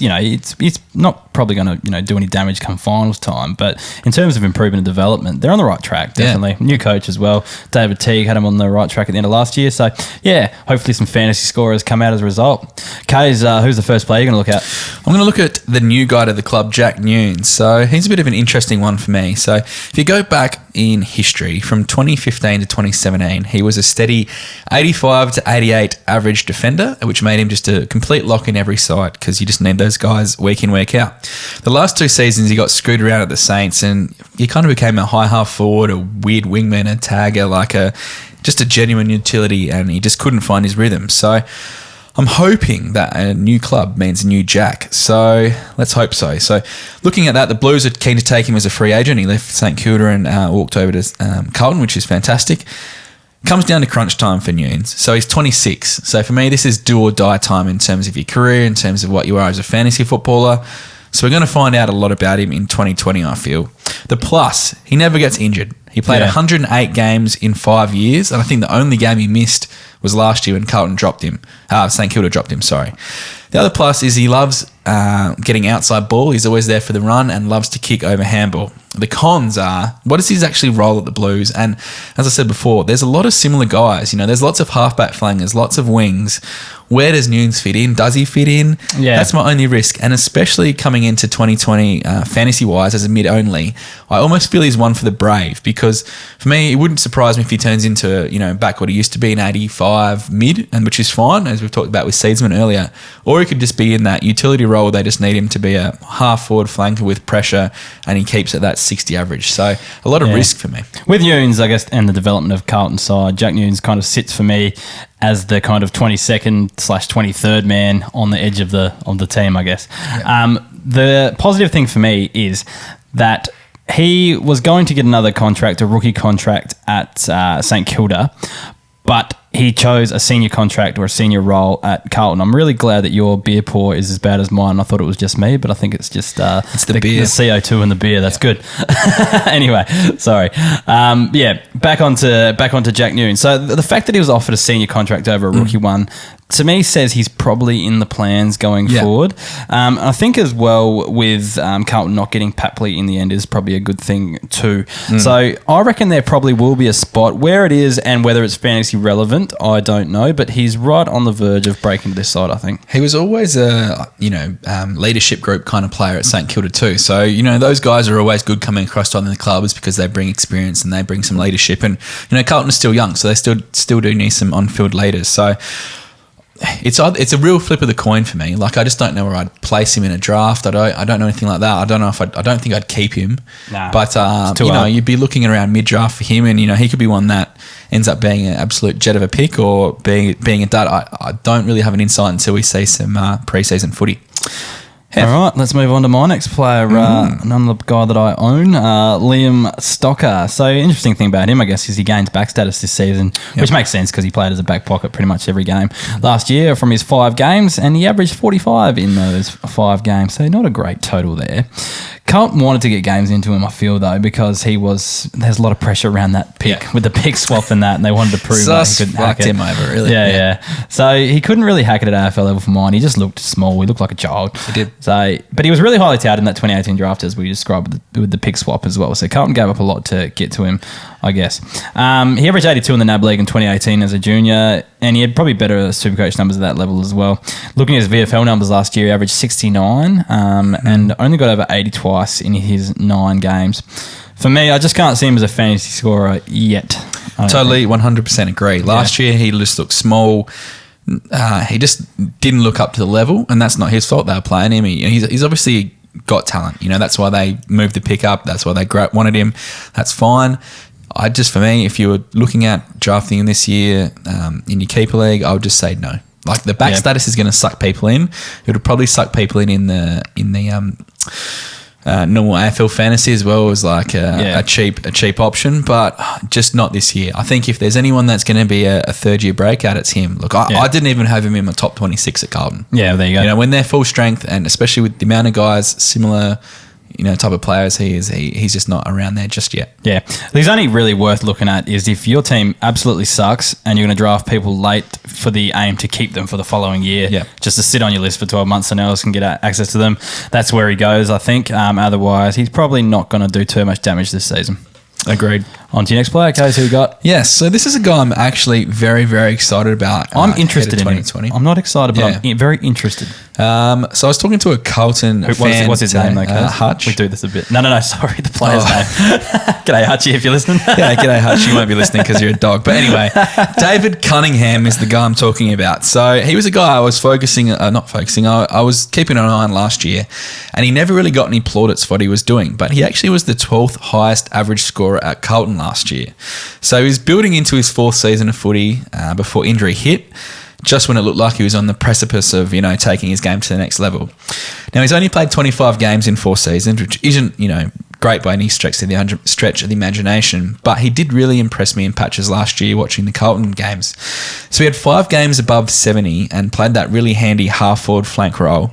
not probably going to do any damage come finals time, but in terms of improvement and development, they're on the right track, definitely. Yeah. New coach as well. David Teague had him on the right track at the end of last year. So, yeah, hopefully some fantasy scorers come out as a result. Kays, who's the first player you're going to look at? I'm going to look at the new guy to the club, Jack Nunes. So he's a bit of an interesting one for me. So if you go back in history, from 2015 to 2017, he was a steady 85 to 88 average defender, which made him just a complete lock in every side because you just need those guys week in, week out. The last two seasons, he got screwed around at the Saints and he kind of became a high half forward, a weird wingman, a tagger, just a genuine utility, and he just couldn't find his rhythm. So I'm hoping that a new club means a new Jack. So let's hope so. So looking at that, the Blues are keen to take him as a free agent. He left St Kilda and walked over to Carlton, which is fantastic. Comes down to crunch time for Nunes. So he's 26. So for me, this is do or die time in terms of your career, in terms of what you are as a fantasy footballer. So we're going to find out a lot about him in 2020, I feel. The plus, he never gets injured. He played 108 games in 5 years, and I think the only game he missed was last year when Carlton dropped him. St Kilda dropped him, sorry. The other plus is he loves getting outside ball. He's always there for the run and loves to kick over handball. The cons are, what does his actually role at the Blues? And as I said before, there's a lot of similar guys. There's lots of halfback flangers, lots of wings. Where does Nunes fit in? Does he fit in? Yeah. That's my only risk. And especially coming into 2020, fantasy-wise, as a mid-only, I almost feel he's one for the brave because for me, it wouldn't surprise me if he turns into, back what he used to be, an 85 mid, and which is fine, as we've talked about with Seedsman earlier. Or he could just be in that utility role. They just need him to be a half-forward flanker with pressure, and he keeps at that 60 average. So a lot of risk for me. With Nunes, I guess, and the development of Carlton's side, Jack Nunes kind of sits for me as the kind of 22nd/23rd man on the edge of the team, I guess. Yeah. The positive thing for me is that he was going to get another contract, a rookie contract at St Kilda, but he chose a senior contract or a senior role at Carlton. I'm really glad that your beer pour is as bad as mine. I thought it was just me, but I think it's just it's the beer. The CO2 in the beer. That's good. Anyway, sorry. Back onto Jack Newton. So the fact that he was offered a senior contract over a rookie one, to me, says he's probably in the plans going forward. I think as well with Carlton not getting Papley in the end is probably a good thing too. So I reckon there probably will be a spot. Where it is and whether it's fantasy relevant, I don't know, but he's right on the verge of breaking to this side, I think. He was always a leadership group kind of player at St Kilda too. So, those guys are always good coming across on the clubs because they bring experience and they bring some leadership. And, Carlton is still young, so they still do need some on-field leaders. So it's a real flip of the coin for me. Like, I just don't know where I'd place him in a draft. I don't know anything like that. I don't think I'd keep him. Nah, but you'd be looking around mid draft for him, and he could be one that ends up being an absolute jet of a pick or being a dud. I don't really have an insight until we see some preseason footy. All right, let's move on to my next player, another guy that I own, Liam Stocker. So interesting thing about him, I guess, is he gains back status this season, which makes sense because he played as a back pocket pretty much every game last year from his 5 games, and he averaged 45 in those 5 games, so not a great total there. Carlton wanted to get games into him, I feel, though, because there's a lot of pressure around that pick with the pick swap and that, and they wanted to prove that he couldn't hack it. Him over, really. Yeah. So he couldn't really hack it at AFL level for mine. He just looked small. He looked like a child. He did. So, but he was really highly touted in that 2018 draft, as we described with the pick swap as well. So Carlton gave up a lot to get to him, I guess. He averaged 82 in the NAB League in 2018 as a junior, and he had probably better Supercoach numbers at that level as well. Looking at his VFL numbers last year, he averaged 69 and only got over 80 twice in his 9 games. For me, I just can't see him as a fantasy scorer yet. Totally, 100% agree. Last year, he just looked small. He just didn't look up to the level, and that's not his fault. They were playing him. He's obviously got talent. That's why they moved the pick up. That's why they wanted him. That's fine. For me, if you were looking at drafting him this year in your keeper league, I would just say no. Like, the back status is going to suck people in. It would probably suck people in the normal AFL Fantasy as well as like a cheap option, but just not this year. I think if there's anyone that's going to be a third year breakout, it's him. Look, I didn't even have him in my top 26 at Carlton. Yeah, there you go. When they're full strength, and especially with the amount of guys similar type of players he's just not around there just yet. Yeah. He's only really worth looking at is if your team absolutely sucks and you're going to draft people late for the aim to keep them for the following year, just to sit on your list for 12 months so no one else can get access to them. That's where he goes, I think. Otherwise, he's probably not going to do too much damage this season. Agreed. On to your next player, Case, who we got? Yes, so this is a guy I'm actually very, very excited about. I'm interested in him. I'm not excited, but I'm very interested. So I was talking to a Carlton fan. What's his name, though, Case? Hutch. We do this a bit. No, sorry, the player's name. G'day, Hutchie, if you're listening. Yeah, g'day, Hutch. You won't be listening because you're a dog. But anyway, David Cunningham is the guy I'm talking about. So he was a guy I was I was keeping an eye on last year, and he never really got any plaudits for what he was doing, but he actually was the 12th highest average scorer at Carlton last year. So he was building into his 4th season of footy before injury hit, just when it looked like he was on the precipice of, taking his game to the next level. Now, he's only played 25 games in 4 seasons, which isn't, great by any stretch of the imagination, but he did really impress me in patches last year watching the Carlton games. So he had 5 games above 70 and played that really handy half-forward flank role.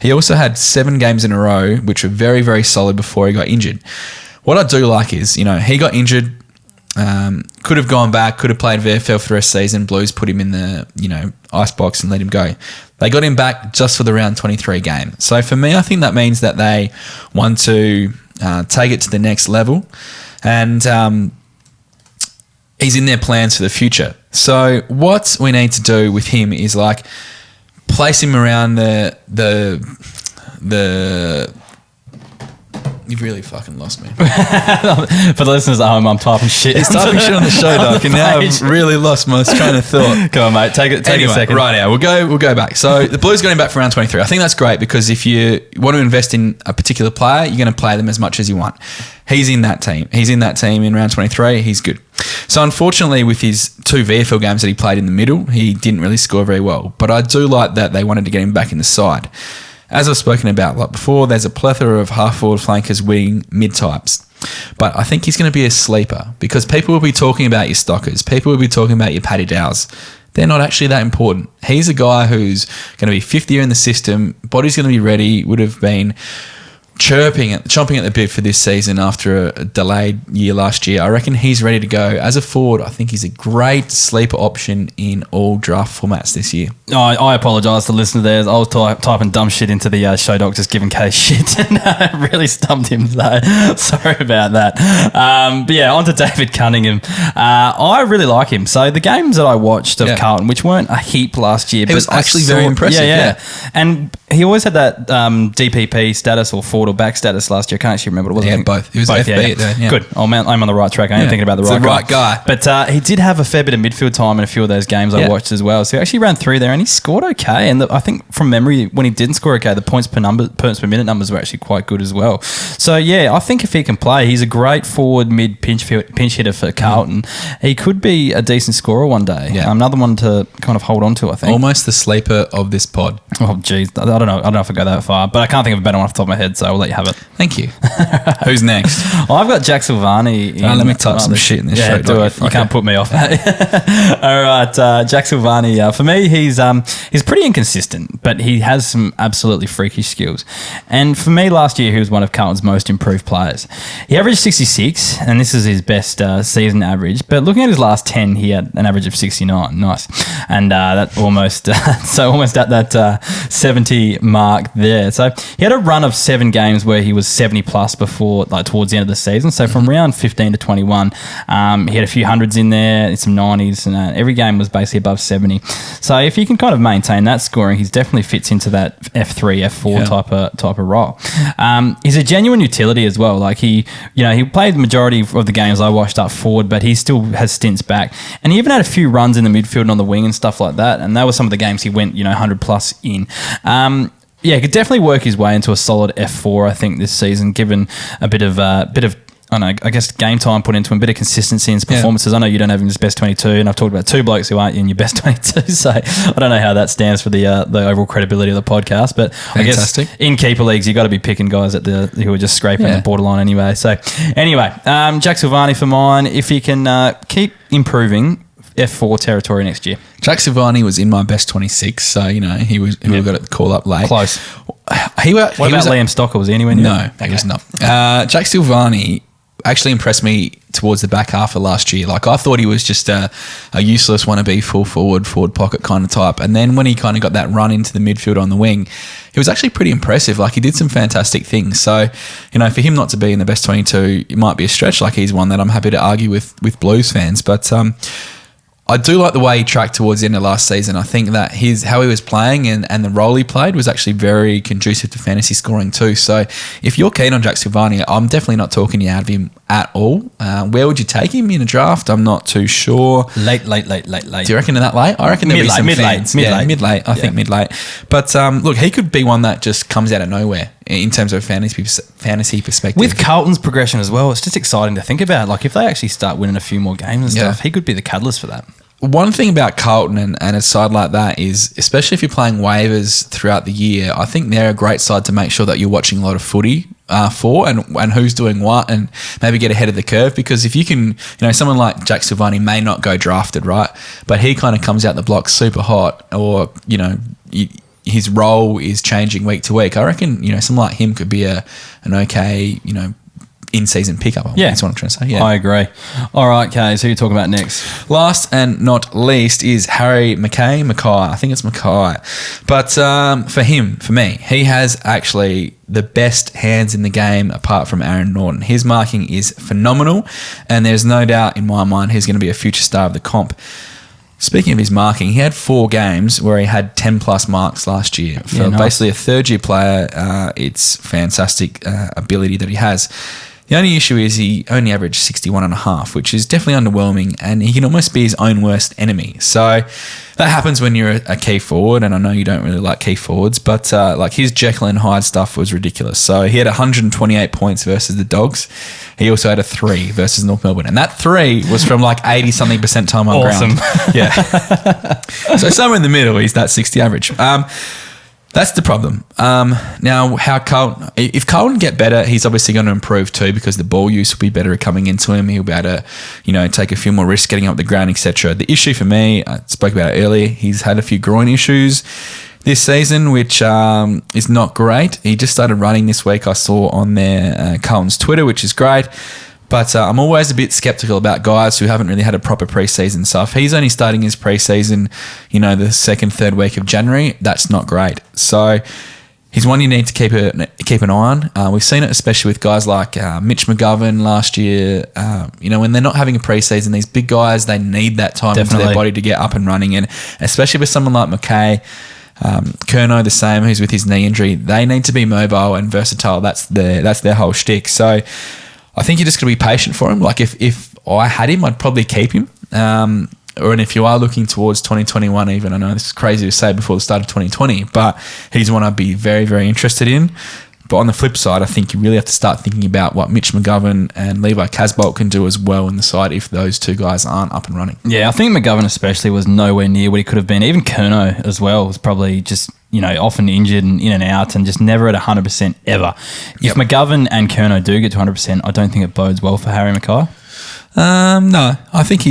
He also had 7 games in a row, which were very, very solid before he got injured. What I do like is, he got injured, could have gone back, could have played VFL for the rest of the season. Blues put him in the, icebox and let him go. They got him back just for the round 23 game. So for me, I think that means that they want to take it to the next level, and he's in their plans for the future. So what we need to do with him is place him around the You've really fucking lost me. For the listeners at home, I'm typing shit. He's typing shit on the show, Doc, and now I've really lost my train of thought. Come on, mate. Take a second. Right now, we'll go back. So the Blues got him back for round 23. I think that's great because if you want to invest in a particular player, you're going to play them as much as you want. He's in that team. In round 23. He's good. So unfortunately, with his 2 VFL games that he played in the middle, he didn't really score very well. But I do like that they wanted to get him back in the side. As I've spoken about before, there's a plethora of half-forward flankers, wing, mid-types. But I think he's going to be a sleeper because people will be talking about your Stockers. People will be talking about your Paddy Dow's. They're not actually that important. He's a guy who's going to be fifth year in the system. Body's going to be ready. Would have been chomping at the bit for this season after a delayed year last year. I reckon he's ready to go. As a forward, I think he's a great sleeper option in all draft formats this year. I apologise to listeners there. I was typing dumb shit into the show doc, just giving Kay shit, and really stumped him. So sorry about that. But yeah, on to David Cunningham. I really like him. So the games that I watched of Carlton, which weren't a heap last year, he was actually very impressive. Yeah. And he always had that DPP status or forward or back status last year. I can't actually remember. It wasn't both. He was both, FB there. Yeah. Good. I'm on the right track. I am thinking about the right guy. But he did have a fair bit of midfield time in a few of those games I watched as well. So he actually ran through there and he scored okay. And I think from memory, when he didn't score okay, the points per minute numbers were actually quite good as well. So yeah, I think if he can play, he's a great forward mid pinch hitter for Carlton. He could be a decent scorer one day. Yeah. Another one to kind of hold on to, I think. Almost the sleeper of this pod. Oh, geez. I don't know if I go that far, but I can't think of a better one off the top of my head, so I'll let you have it. Thank you. Who's next? I've got Jack Silvani. Let me type some shit in this show. Do it. You can't put me off. All right, Jack Silvani. For me, he's pretty inconsistent, but he has some absolutely freakish skills. And for me, last year, he was one of Carlton's most improved players. He averaged 66, and this is his best season average. But looking at his last 10, he had an average of 69. Nice. And that almost at that 70 mark there. So he had a run of 7 games where he was 70 plus before, like towards the end of the season. So from round 15 to 21, he had a few hundreds in there, some 90s, and every game was basically above 70. So if you can kind of maintain that scoring, he definitely fits into that F3, F4 type of role. He's a genuine utility as well. Like he played the majority of the games I watched up forward, but he still has stints back, and he even had a few runs in the midfield and on the wing and stuff like that. And that was some of the games he went 100 plus in. He could definitely work his way into a solid F4, I think, this season, given a bit of I don't know, I guess game time put into him, a bit of consistency in his performances. I know you don't have him in his best 22, and I've talked about 2 blokes who aren't in your best 22, so I don't know how that stands for the overall credibility of the podcast. But fantastic. I guess in keeper leagues, you got to be picking guys who are just scraping the borderline anyway. So anyway, Jack Silvani for mine. If he can keep improving, F4 territory next year. Jack Silvani was in my best 26, so he would have got it call up late. Close. What about Liam Stocker? Was he anywhere near? No, he was not. Jack Silvani actually impressed me towards the back half of last year. Like, I thought he was just a useless wannabe full forward pocket kind of type. And then when he kind of got that run into the midfield on the wing, he was actually pretty impressive. Like, he did some fantastic things. So, for him not to be in the best 22, it might be a stretch. Like, he's one that I'm happy to argue with Blues fans. But I do like the way he tracked towards the end of last season. I think that how he was playing and the role he played was actually very conducive to fantasy scoring too. So if you're keen on Jack Silvani, I'm definitely not talking you out of him at all. Where would you take him in a draft? I'm not too sure. Late. Do you reckon that late? I reckon there'll be some fans. Mid-late. I think mid-late. But look, he could be one that just comes out of nowhere in terms of fantasy perspective. With Carlton's progression as well, it's just exciting to think about. Like, if they actually start winning a few more games and stuff, he could be the catalyst for that. One thing about Carlton and a side like that is, especially if you're playing waivers throughout the year, I think they're a great side to make sure that you're watching a lot of footy for and who's doing what, and maybe get ahead of the curve. Because if you can, someone like Jack Silvani may not go drafted, right? But he kind of comes out the block super hot, or, his role is changing week to week. I reckon, someone like him could be an okay, in-season pickup. That's what I'm trying to say. Yeah, I agree. All right, Kay, so who are you talking about next? Last and not least is Harry Mackay. I think it's Mackay. But for me, he has actually the best hands in the game apart from Aaron Norton. His marking is phenomenal, and there's no doubt in my mind he's going to be a future star of the comp. Speaking of his marking, he had 4 games where he had 10 plus marks last year. For basically a third-year player, it's fantastic ability that he has. The only issue is he only averaged 61.5, which is definitely underwhelming, and he can almost be his own worst enemy. So that happens when you're a key forward, and I know you don't really like key forwards, but like his Jekyll and Hyde stuff was ridiculous. So he had 128 points versus the Dogs. He also had a 3 versus North Melbourne, and that 3 was from like 80-something% time on ground. Yeah. So somewhere in the middle, he's that 60 average. That's the problem. Now, if Carlton get better, he's obviously going to improve too because the ball use will be better coming into him. He'll be able to, take a few more risks getting up the ground, etc. The issue for me, I spoke about it earlier, he's had a few groin issues this season, which is not great. He just started running this week, I saw on their Carlton's Twitter, which is great. But I'm always a bit sceptical about guys who haven't really had a proper preseason. So if he's only starting his preseason, the second, third week of January, that's not great. So he's one you need to keep an eye on. We've seen it especially with guys like Mitch McGovern last year. When they're not having a preseason, these big guys, they need that time into their body to get up and running. And especially with someone like McKay, Curnow the same, who's with his knee injury, they need to be mobile and versatile. That's their whole shtick. So I think you're just going to be patient for him. Like if I had him, I'd probably keep him. And if you are looking towards 2021 even, I know this is crazy to say before the start of 2020, but he's one I'd be very, very interested in. But on the flip side, I think you really have to start thinking about what Mitch McGovern and Levi Casbolt can do as well in the side if those two guys aren't up and running. Yeah, I think McGovern especially was nowhere near what he could have been. Even Curnow as well was probably just, often injured and in and out and just never at 100% ever. If McGovern and Curnow do get to 100%, I don't think it bodes well for Harry Mackay. No, I think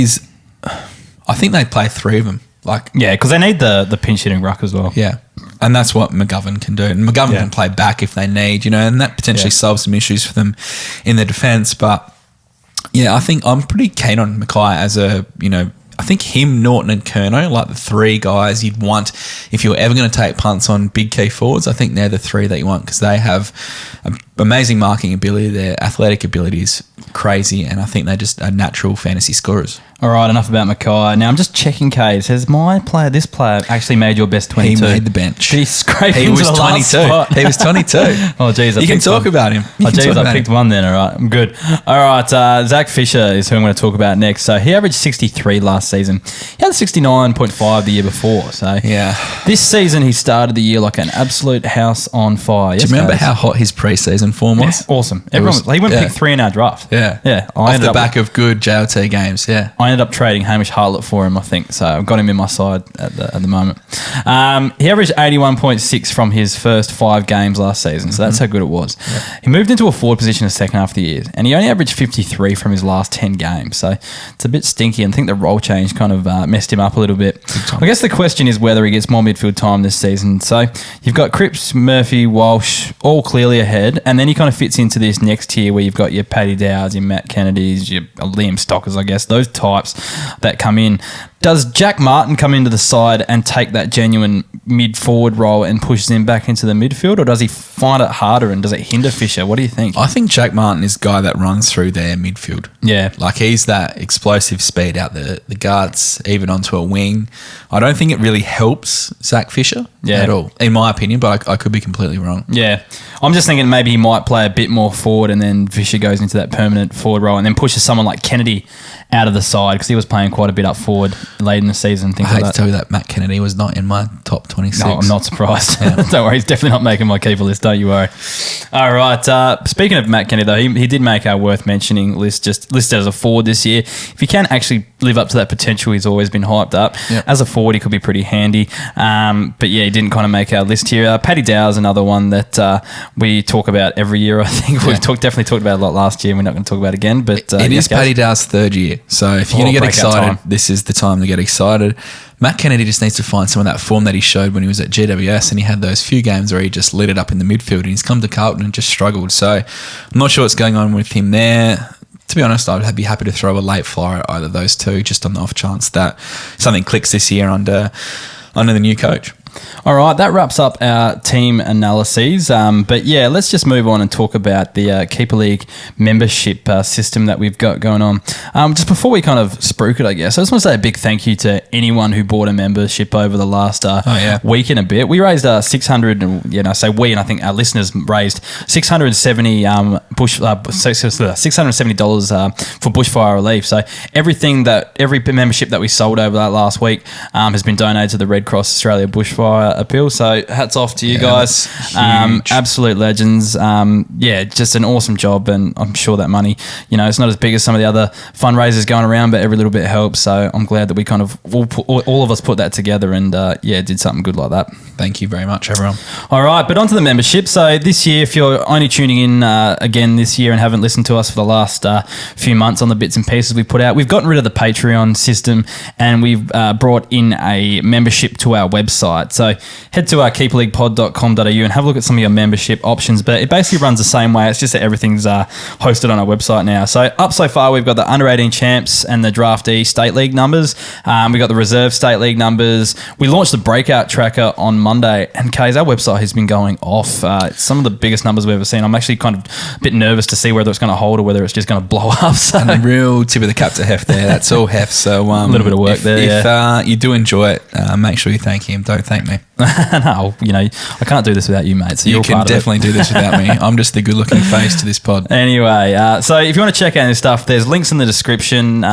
they play three of them. Because they need the pinch hitting ruck as well. Yeah. And that's what McGovern can do. And McGovern can play back if they need, and that potentially solves some issues for them in their defence. But, I think I'm pretty keen on Mackay as I think him, Norton and Curnow, like the three guys you'd want if you're ever going to take punts on big key forwards. I think they're the three that you want because they have amazing marking ability. Their athletic ability is crazy, and I think they're just natural fantasy scorers. All right, enough about Mackay. Now I'm just checking, Kay. It says this player actually made your best 22. He made the bench. Did he scrape He into was the 22. last spot? He was 22. Oh, geez. You can talk about him. I picked one then. All right, I'm good. All right, Zach Fisher is who I'm going to talk about next. So he averaged 63 last season. He had 69.5 the year before. So this season he started the year like an absolute house on fire. Do you remember how hot his preseason form was? Yeah, awesome. He went pick 3 in our draft. Yeah. Off the back of good JLT games. Yeah. I ended up trading Hamish Hartlett for him, I think. So I've got him in my side at the moment. He averaged 81.6 from his first 5 games last season. So that's how good it was. Yeah. He moved into a forward position the second half of the year, and he only averaged 53 from his last 10 games. So it's a bit stinky, and I think the role change kind of messed him up a little bit. I guess the question is whether he gets more midfield time this season. So you've got Cripps, Murphy, Walsh all clearly ahead, and then he kind of fits into this next tier where you've got your Paddy Dowds, your Matt Kennedys, your Liam Stockers, I guess, those types that come in. Does Jack Martin come into the side and take that genuine mid-forward role and pushes him back into the midfield, or does he find it harder and does it hinder Fisher? What do you think? I think Jack Martin is the guy that runs through their midfield. Yeah. He's that explosive speed out the guts, even onto a wing. I don't think it really helps Zach Fisher at all, in my opinion, but I could be completely wrong. Yeah. I'm just thinking maybe he might play a bit more forward and then Fisher goes into that permanent forward role and then pushes someone like Kennedy out of the side because he was playing quite a bit up forward late in the season. I hate to tell you that Matt Kennedy was not in my top 26. No, I'm not surprised. Yeah. Don't worry, he's definitely not making my keeper list, don't you worry. All right, speaking of Matt Kennedy, though, he did make our worth mentioning list, just listed as a forward this year. If he can actually live up to that potential, he's always been hyped up. Yep. As a forward, he could be pretty handy. But he didn't kind of make our list here. Paddy Dow's another one that we talk about every year, I think. We've definitely talked about it a lot last year, and we're not going to talk about it again. But it is Paddy Dow's third year. So if you're going to get excited, this is the time to get excited. Matt Kennedy just needs to find some of that form that he showed when he was at GWS, and he had those few games where he just lit it up in the midfield, and he's come to Carlton and just struggled. So I'm not sure what's going on with him there. To be honest, I'd be happy to throw a late flyer at either of those two, just on the off chance that something clicks this year under the new coach. All right, that wraps up our team analyses. But let's just move on and talk about the Keeper League membership system that we've got going on. Just before we kind of spruik it, I guess, I just want to say a big thank you to anyone who bought a membership over the last week and a bit. We raised 600, and I say we, and I think our listeners raised $670 for bushfire relief. So every membership that we sold over that last week has been donated to the Red Cross Australia Bushfire via appeal. So hats off to you guys. Huge. Absolute legends. Just an awesome job, and I'm sure that money, it's not as big as some of the other fundraisers going around, but every little bit helps. So I'm glad that we kind of all of us put that together and did something good like that. Thank you very much, everyone. All right, but onto the membership. So this year, if you're only tuning in again this year and haven't listened to us for the last few months on the bits and pieces we put out, we've gotten rid of the Patreon system and we've brought in a membership to our website. So head to our keepleaguepod.com.au and have a look at some of your membership options. But it basically runs the same way. It's just that everything's hosted on our website now. So up so far, we've got the under 18 champs and the draftee state league numbers. We've got the reserve state league numbers. We launched the breakout tracker on Monday, and Kays, our website has been going off. It's some of the biggest numbers we've ever seen. I'm actually kind of a bit nervous to see whether it's going to hold or whether it's just going to blow up. So and a real tip of the cap to Hef there. That's all Hef. So a little bit of work if you do enjoy it, make sure you thank him. Don't thank me. No, I can't do this without you, mate. So you can definitely do this without me. I'm just the good-looking face to this pod. Anyway, so if you want to check out this stuff, there's links in the description.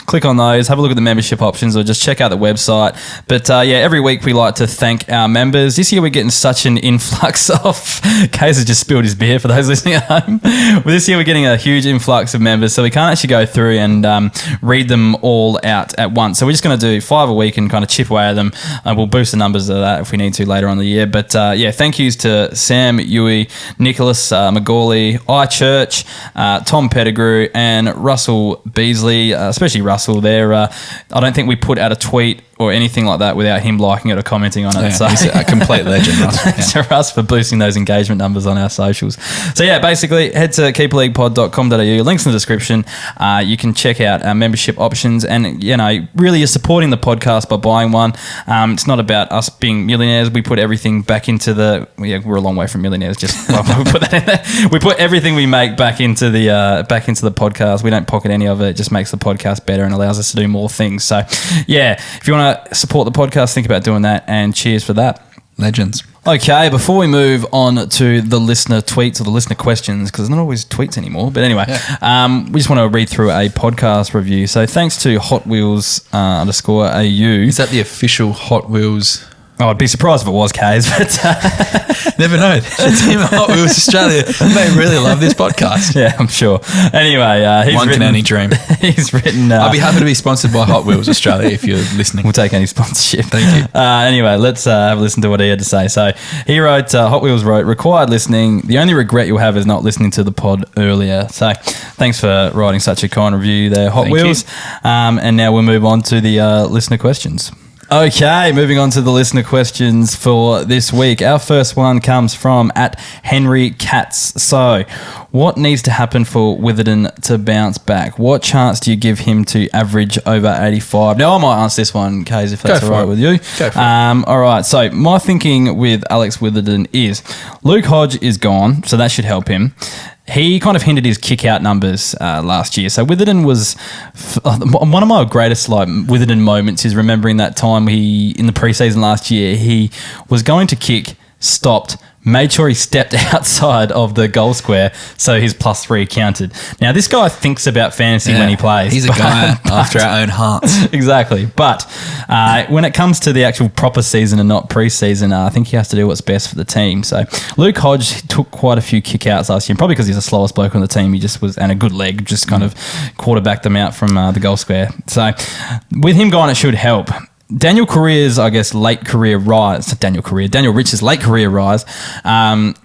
Click on those, have a look at the membership options, or just check out the website. But every week we like to thank our members. This year we're getting such an influx of... Case has just spilled his beer for those listening at home. Well, this year we're getting a huge influx of members, so we can't actually go through and read them all out at once. So we're just going to do 5 a week and kind of chip away at them. We'll boost the numbers of that if we need to later on in the year. But thank yous to Sam, Yui, Nicholas, McGawley, iChurch, Tom Pettigrew, and Russell Beasley, especially Russell there. I don't think we put out a tweet or anything like that without him liking it or commenting on it. Yeah, so he's a complete legend, Russ. Thanks to Russ for boosting those engagement numbers on our socials. So basically head to keepleaguepod.com.au, links in the description. You can check out our membership options, and really you're supporting the podcast by buying one. It's not about us being millionaires. We put everything back into we're a long way from millionaires. Just we put that in there. We put everything we make back into the podcast. We don't pocket any of it. It just makes the podcast better and allows us to do more things. So if you want to support the podcast, think about doing that, and cheers for that. Legends. Okay, before we move on to the listener tweets or the listener questions, because they're not always tweets anymore, but anyway, we just want to read through a podcast review. So thanks to Hot Wheels _AU. Is that the official Hot Wheels? Oh, I'd be surprised if it was, Kays, but... Never know. The team of Hot Wheels Australia may really love this podcast. Yeah, I'm sure. Anyway, one can only dream. He's written... I'll be happy to be sponsored by Hot Wheels Australia if you're listening. We'll take any sponsorship. Thank you. Anyway, let's have a listen to what he had to say. So he wrote, Hot Wheels wrote, required listening. The only regret you'll have is not listening to the pod earlier. So thanks for writing such a kind review there, Hot Wheels. And now we'll move on to the listener questions. Okay, moving on to the listener questions for this week. Our first one comes from @Henry Katz. So, what needs to happen for Witherden to bounce back? What chance do you give him to average over 85? Now, I might answer this one, Kays, if that's all right with you. Go for it. All right, so my thinking with Alex Witherden is Luke Hodge is gone, so that should help him. He kind of hindered his kick-out numbers last year. So Witherden was... one of my greatest Witherden moments is remembering that time in the preseason last year, he was going to kick, stopped, made sure he stepped outside of the goal square so his +3 counted. Now, this guy thinks about fantasy when he plays. He's a guy after our own hearts. Exactly. But when it comes to the actual proper season and not pre-season, I think he has to do what's best for the team. So Luke Hodge took quite a few kick-outs last year, probably because he's the slowest bloke on the team. He just was, and a good leg, just kind of quarterbacked them out from the goal square. So with him gone, it should help. Daniel Rich's late career rise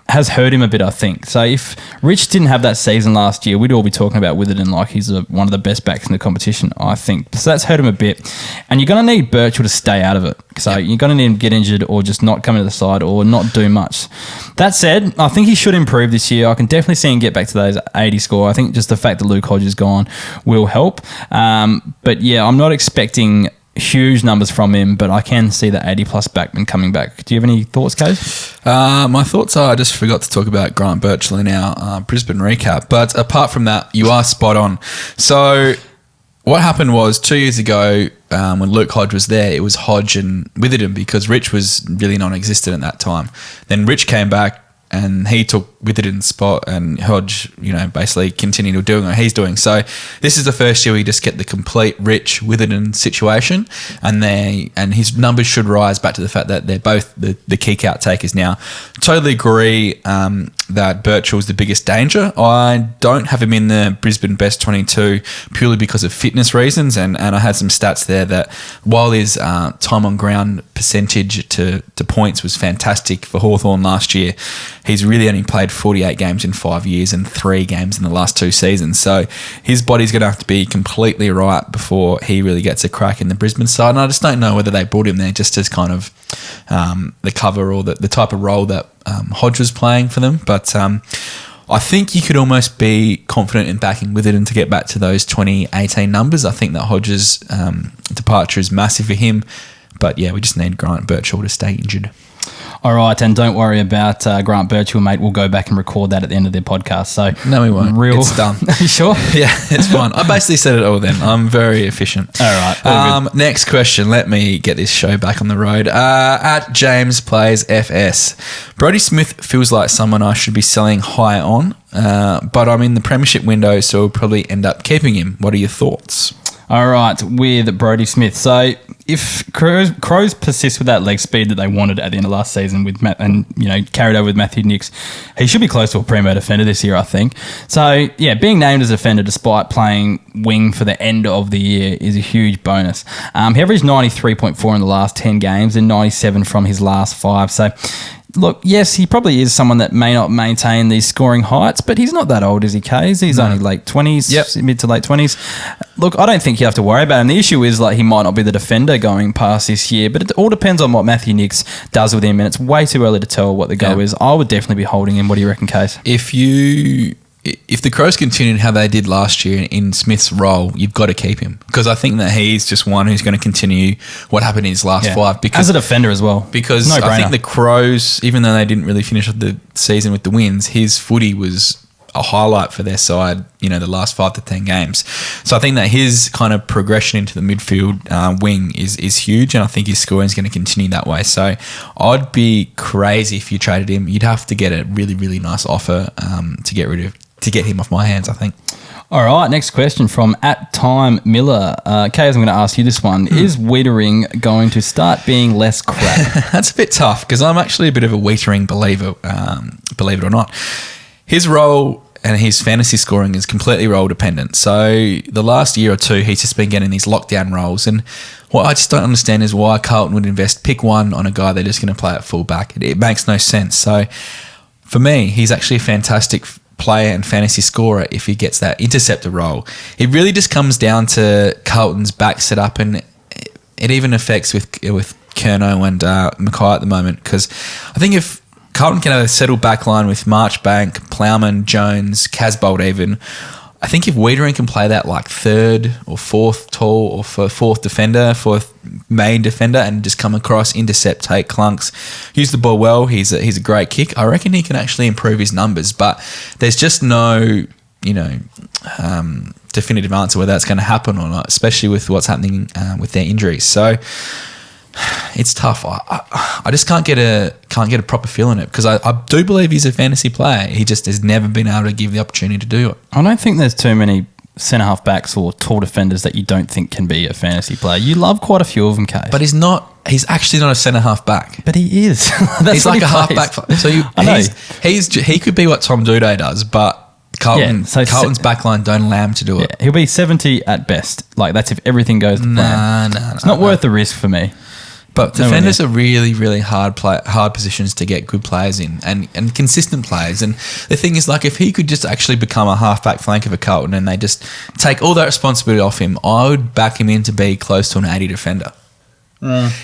has hurt him a bit, I think. So if Rich didn't have that season last year, we'd all be talking about Witherden like he's one of the best backs in the competition, I think. So that's hurt him a bit. And you're going to need Birchall to stay out of it. So you're going to need him to get injured or just not come into the side or not do much. That said, I think he should improve this year. I can definitely see him get back to those 80 score. I think just the fact that Luke Hodge is gone will help. But yeah, I'm not expecting huge numbers from him, but I can see the 80-plus backman coming back. Do you have any thoughts, Case? My thoughts are I just forgot to talk about Grant Birchall in our Brisbane recap. But apart from that, you are spot on. So what happened was 2 years ago when Luke Hodge was there, it was Hodge and Witherden because Rich was really non-existent at that time. Then Rich came back and he took Witherden's spot, and Hodge, basically continue doing what he's doing. So this is the first year we just get the complete Rich Witherden situation, and his numbers should rise back to the fact that they're both the kick out takers now. Totally agree that Birchall's the biggest danger. I don't have him in the Brisbane best 22 purely because of fitness reasons, and I had some stats there that while his time on ground percentage to points was fantastic for Hawthorn last year, he's really only played 48 games in 5 years and 3 games in the last 2 seasons. So his body's going to have to be completely right before he really gets a crack in the Brisbane side. And I just don't know whether they brought him there just as kind of the cover or the type of role that Hodge was playing for them. But I think you could almost be confident in backing Witherden to get back to those 2018 numbers. I think that Hodge's departure is massive for him. But yeah, we just need Grant Birchall to stay injured. All right, and don't worry about Grant Birchall, mate. We'll go back and record that at the end of their podcast. So no, we won't. It's done. Are you sure? Yeah, it's fine. I basically said it all then. I'm very efficient. All right. Next question. Let me get this show back on the road. At James Plays FS. Brodie Smith feels like someone I should be selling high on, but I'm in the premiership window, so I'll probably end up keeping him. What are your thoughts? All right, with Brodie Smith. So if Crows persist with that leg speed that they wanted at the end of last season with carried over with Matthew Nicks, he should be close to a premier defender this year, I think. So yeah, being named as a defender despite playing wing for the end of the year is a huge bonus. He averaged 93.4 in the last 10 games and 97 from his last 5. So look, yes, he probably is someone that may not maintain these scoring heights, but he's not that old, is he, Kays? He's only late 20s, mid to late 20s. Look, I don't think you have to worry about him. The issue is he might not be the defender going past this year, but it all depends on what Matthew Nicks does with him, and it's way too early to tell what the go is. I would definitely be holding him. What do you reckon, Kays? If the Crows continued how they did last year in Smith's role, you've got to keep him, because I think that he's just one who's going to continue what happened in his last 5. Because, as a defender as well. Because I think the Crows, even though they didn't really finish the season with the wins, his footy was a highlight for their side, the last 5 to 10 games. So I think that his kind of progression into the midfield wing is huge, and I think his scoring is going to continue that way. So I'd be crazy if you traded him. You'd have to get a really, really nice offer to get him off my hands, I think. All right, next question from @TimeMiller. Kay, I'm going to ask you this one. Is Wiedering going to start being less crap? That's a bit tough, because I'm actually a bit of a Wiedering believer, believe it or not. His role and his fantasy scoring is completely role dependent. So the last year or two, he's just been getting these lockdown roles. And what I just don't understand is why Carlton would invest pick 1 on a guy they're just going to play at fullback. It makes no sense. So for me, he's actually a fantastic player and fantasy scorer if he gets that interceptor role. It really just comes down to Carlton's back setup, and it even affects with Kerno and Mackay at the moment, because I think if Carlton can have a settled back line with Marchbank, Plowman, Jones, Casbolt even, I think if Wiedering can play that like 3rd or 4th tall or 4th defender, 4th main defender, and just come across, intercept, take clunks, use the ball well, he's a great kick. I reckon he can actually improve his numbers, but there's just no, definitive answer whether that's going to happen or not, especially with what's happening with their injuries. So it's tough. I just can't get a proper feel on it, because I do believe he's a fantasy player. He just has never been able to give the opportunity to do it. I don't think there's too many centre-half backs or tall defenders that you don't think can be a fantasy player. You love quite a few of them, Kay. But he's actually not a centre-half back. But he is. He's like a half-back. So he could be what Tom Duday does, but Carlton's backline don't allow him to do it. Yeah, he'll be 70 at best. That's if everything goes to plan. It's not worth the risk for me. But defenders are really, really hard positions to get good players in, and consistent players. And the thing is, if he could just actually become a half-back flanker for Carlton and they just take all that responsibility off him, I would back him in to be close to an 80 defender.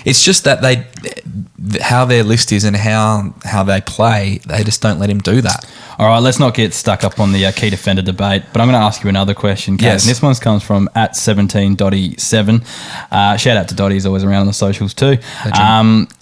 It's just that how their list is and how they play, they just don't let him do that. All right, let's not get stuck up on the key defender debate, but I'm going to ask you another question, Kate. Yes. And this one comes from @17Dotty7. Shout out to Dotty, he's always around on the socials too.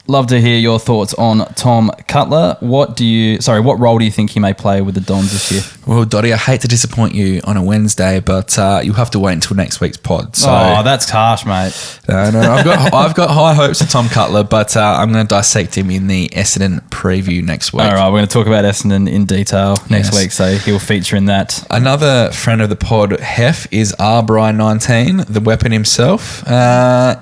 Love to hear your thoughts on Tom Cutler. What role do you think he may play with the Dons this year? Well, Dotty, I hate to disappoint you on a Wednesday, but you'll have to wait until next week's pod. So, that's harsh, mate. No, I've got high hopes of Tom Cutler, but I'm going to dissect him in the Essendon preview next week. All right, we're going to talk about Essendon in detail AFL next week, so he'll feature in that. Another friend of the pod, Hef, is R-Brian19, the weapon himself.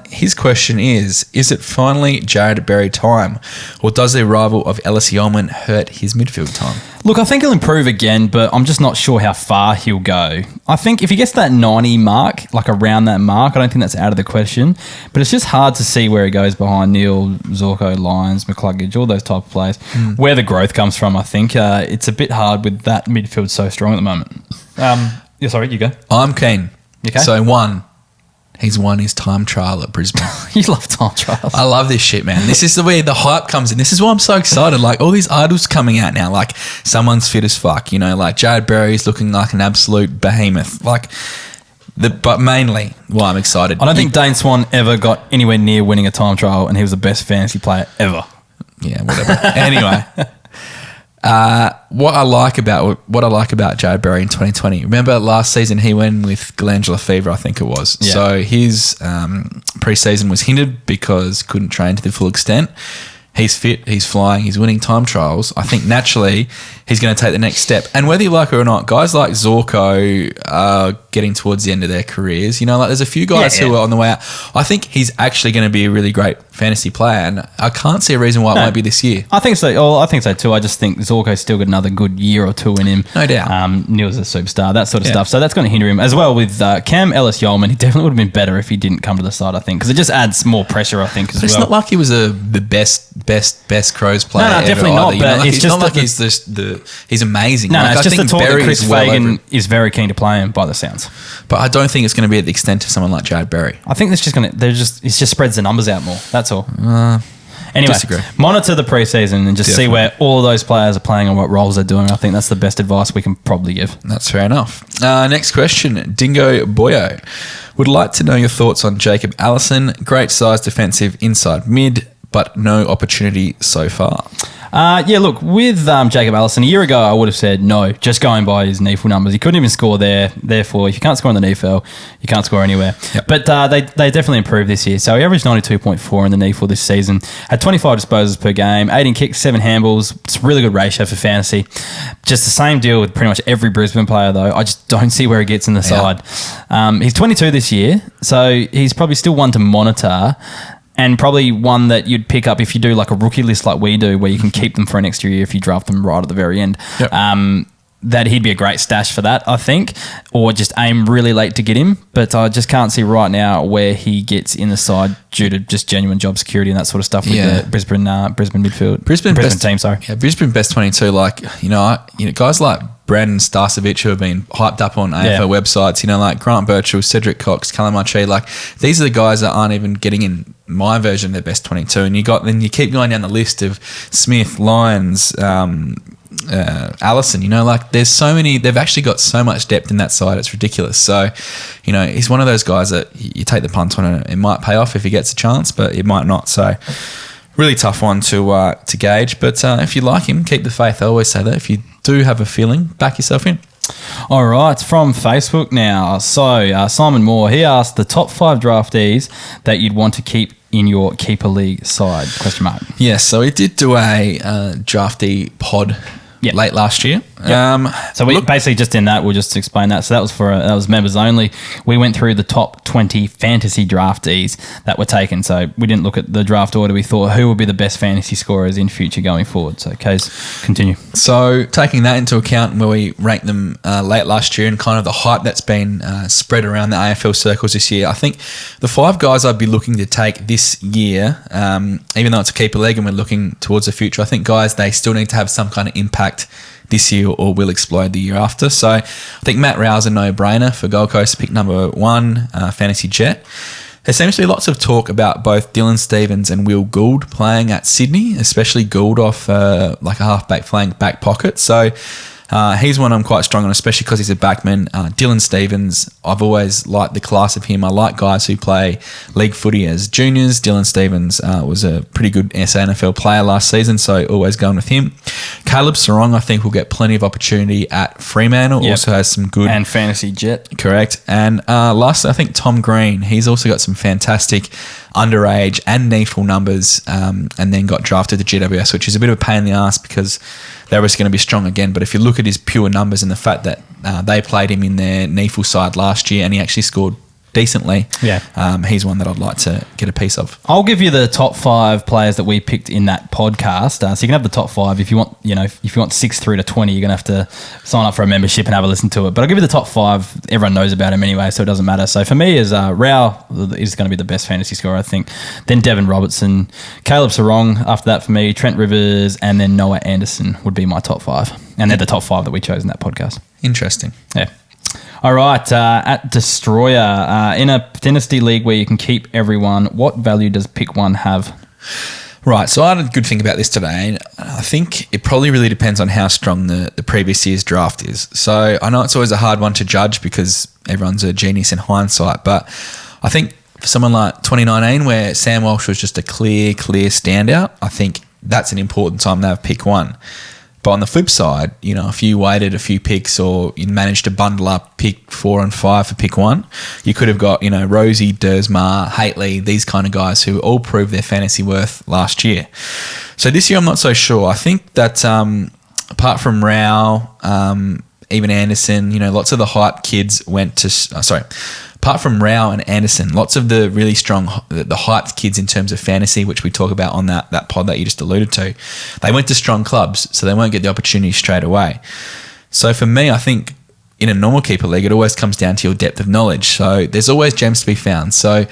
His question is it finally Jared Berry time, or does the arrival of Ellis Yeoman hurt his midfield time? Look, I think he'll improve again, but I'm just not sure how far he'll go. I think if he gets that 90 mark, like around that mark, I don't think that's out of the question. But it's just hard to see where he goes behind Neil, Zorko, Lyons, McCluggage, all those type of players. Where the growth comes from, I think. It's a bit hard with that midfield so strong at the moment. Sorry, you go. I'm keen. Okay. So, he's won his time trial at Brisbane. You love time trials. I love this shit, man. This is the way the hype comes in. This is why I'm so excited. Like, all these idols coming out now. Like, someone's fit as fuck. You know, like Jared Berry's looking like an absolute behemoth. Like, but mainly why I'm excited. I don't think Dane Swan ever got anywhere near winning a time trial, and he was the best fantasy player ever. Yeah, whatever. Anyway, what I like about Jared Berry in 2020. Remember last season he went with glandular fever, I think it was. Yeah. So his pre-season was hindered because couldn't train to the full extent. He's fit, he's flying, he's winning time trials. I think naturally he's going to take the next step. And whether you like it or not, guys like Zorko are getting towards the end of their careers. You know, like there's a few guys who are on the way out. I think he's actually going to be a really great fantasy player, and I can't see a reason why it won't be this year. I think so. Oh, I think so too. I just think Zorko's still got another good year or two in him. No doubt. Neil's a superstar, that sort of stuff. So that's going to hinder him. As well with Cam Ellis Yeoman, he definitely would have been better if he didn't come to the side, I think, because it just adds more pressure, I think, as well. It's not like he was the best Crows player. No, definitely ever not. Either. But You know, like, it's it's just not like he's amazing. No, like, it's just the talk that Berry Chris is well Fagan is very keen to play him by the sounds. But I don't think it's going to be at the extent of someone like Jared Berry. I think it's just spreads the numbers out more. That's all. Anyway, disagree. Monitor the preseason and just see where all of those players are playing and what roles they're doing. I think that's the best advice we can probably give. That's fair enough. Next question, Dingo Boyo. Would like to know your thoughts on Jacob Allison. Great size defensive inside mid, but no opportunity so far. Look, with Jacob Allison, a year ago I would have said no, just going by his NEFL numbers. He couldn't even score there. Therefore, if you can't score in the NEFL, you can't score anywhere. Yep. But they definitely improved this year. So he averaged 92.4 in the NEFL this season, had 25 disposals per game, 18 kicks, 7 handballs. It's a really good ratio for fantasy. Just the same deal with pretty much every Brisbane player, though. I just don't see where he gets in the side. He's 22 this year, so he's probably still one to monitor. And probably one that you'd pick up if you do like a rookie list like we do, where you can keep them for an extra year if you draft them right at the very end. Yep. That he'd be a great stash for that, I think, or just aim really late to get him. But I just can't see right now where he gets in the side due to just genuine job security and that sort of stuff with the Brisbane midfield. Brisbane team, sorry. Yeah, Brisbane best 22. Like, guys like Brandon Starcevich who have been hyped up on AFL websites, like Grant Birchall, Cedric Cox, Callum Archie, like these are the guys that aren't even getting in my version of their best 22. And then you keep going down the list of Smith, Lyons, Allison, like there's so many. They've actually got so much depth in that side, it's ridiculous. So he's one of those guys that you take the punt on and it might pay off if he gets a chance, but it might not. So really tough one to gauge, but if you like him, keep the faith. I always say that. If you do have a feeling, back yourself in. All right, from Facebook now. So Simon Moore, he asked the top 5 draftees that you'd want to keep in your keeper league side, ? Yes, so we did do a draftee pod late last year. So we basically just in that, we'll just explain that. So that was members only. We went through the top 20 fantasy draftees that were taken. So we didn't look at the draft order. We thought who would be the best fantasy scorers in future going forward. So Kaz, continue. So taking that into account where we ranked them late last year and kind of the hype that's been spread around the AFL circles this year, I think the 5 guys I'd be looking to take this year, even though it's a keeper league and we're looking towards the future, I think guys, they still need to have some kind of impact this year or will explode the year after. So I think Matt Rowe's a no-brainer for Gold Coast, pick number 1, Fantasy Jet. There seems to be lots of talk about both Dylan Stephens and Will Gould playing at Sydney, especially Gould off like a half-back flank back pocket. So he's one I'm quite strong on, especially because he's a backman. Dylan Stephens, I've always liked the class of him. I like guys who play league footy as juniors. Dylan Stephens was a pretty good SANFL player last season, so always going with him. Caleb Sarong, I think, will get plenty of opportunity at Fremantle. Yep. Also has some good... And Fantasy Jet. Correct. And lastly, I think Tom Green. He's also got some fantastic underage and NEFL numbers, and then got drafted to GWS, which is a bit of a pain in the ass because they were going to be strong again. But if you look at his pure numbers and the fact that they played him in their NEFL side last year and he actually scored decently, he's one that I'd like to get a piece of. I'll give you the top 5 players that we picked in that podcast. So you can have the top 5 if you want. If you want 6 through to 20, you're gonna have to sign up for a membership and have a listen to it. But I'll give you the top 5. Everyone knows about him anyway, so it doesn't matter. So for me, is Rao is going to be the best fantasy scorer, I think. Then Devon Robertson, Caleb Sarong. After that, for me, Trent Rivers, and then Noah Anderson would be my top 5. And they're the top 5 that we chose in that podcast. Interesting. Yeah. All right, at Destroyer, in a dynasty league where you can keep everyone, what value does pick one have? Right, so I had a good think about this today. I think it probably really depends on how strong the previous year's draft is. So I know it's always a hard one to judge because everyone's a genius in hindsight, but I think for someone like 2019 where Sam Walsh was just a clear standout, I think that's an important time to have pick one. But on the flip side, if you waited a few picks or you managed to bundle up pick 4 and 5 for pick one, you could have got, Rosie, Dersmar, Haitley, these kind of guys who all proved their fantasy worth last year. So this year, I'm not so sure. I think that apart from Rao, even Anderson, lots of the hype kids went to... Apart from Rao and Anderson, lots of the really strong, the hyped kids in terms of fantasy, which we talk about on that pod that you just alluded to, they went to strong clubs, so they won't get the opportunity straight away. So for me, I think in a normal keeper league, it always comes down to your depth of knowledge. So there's always gems to be found. So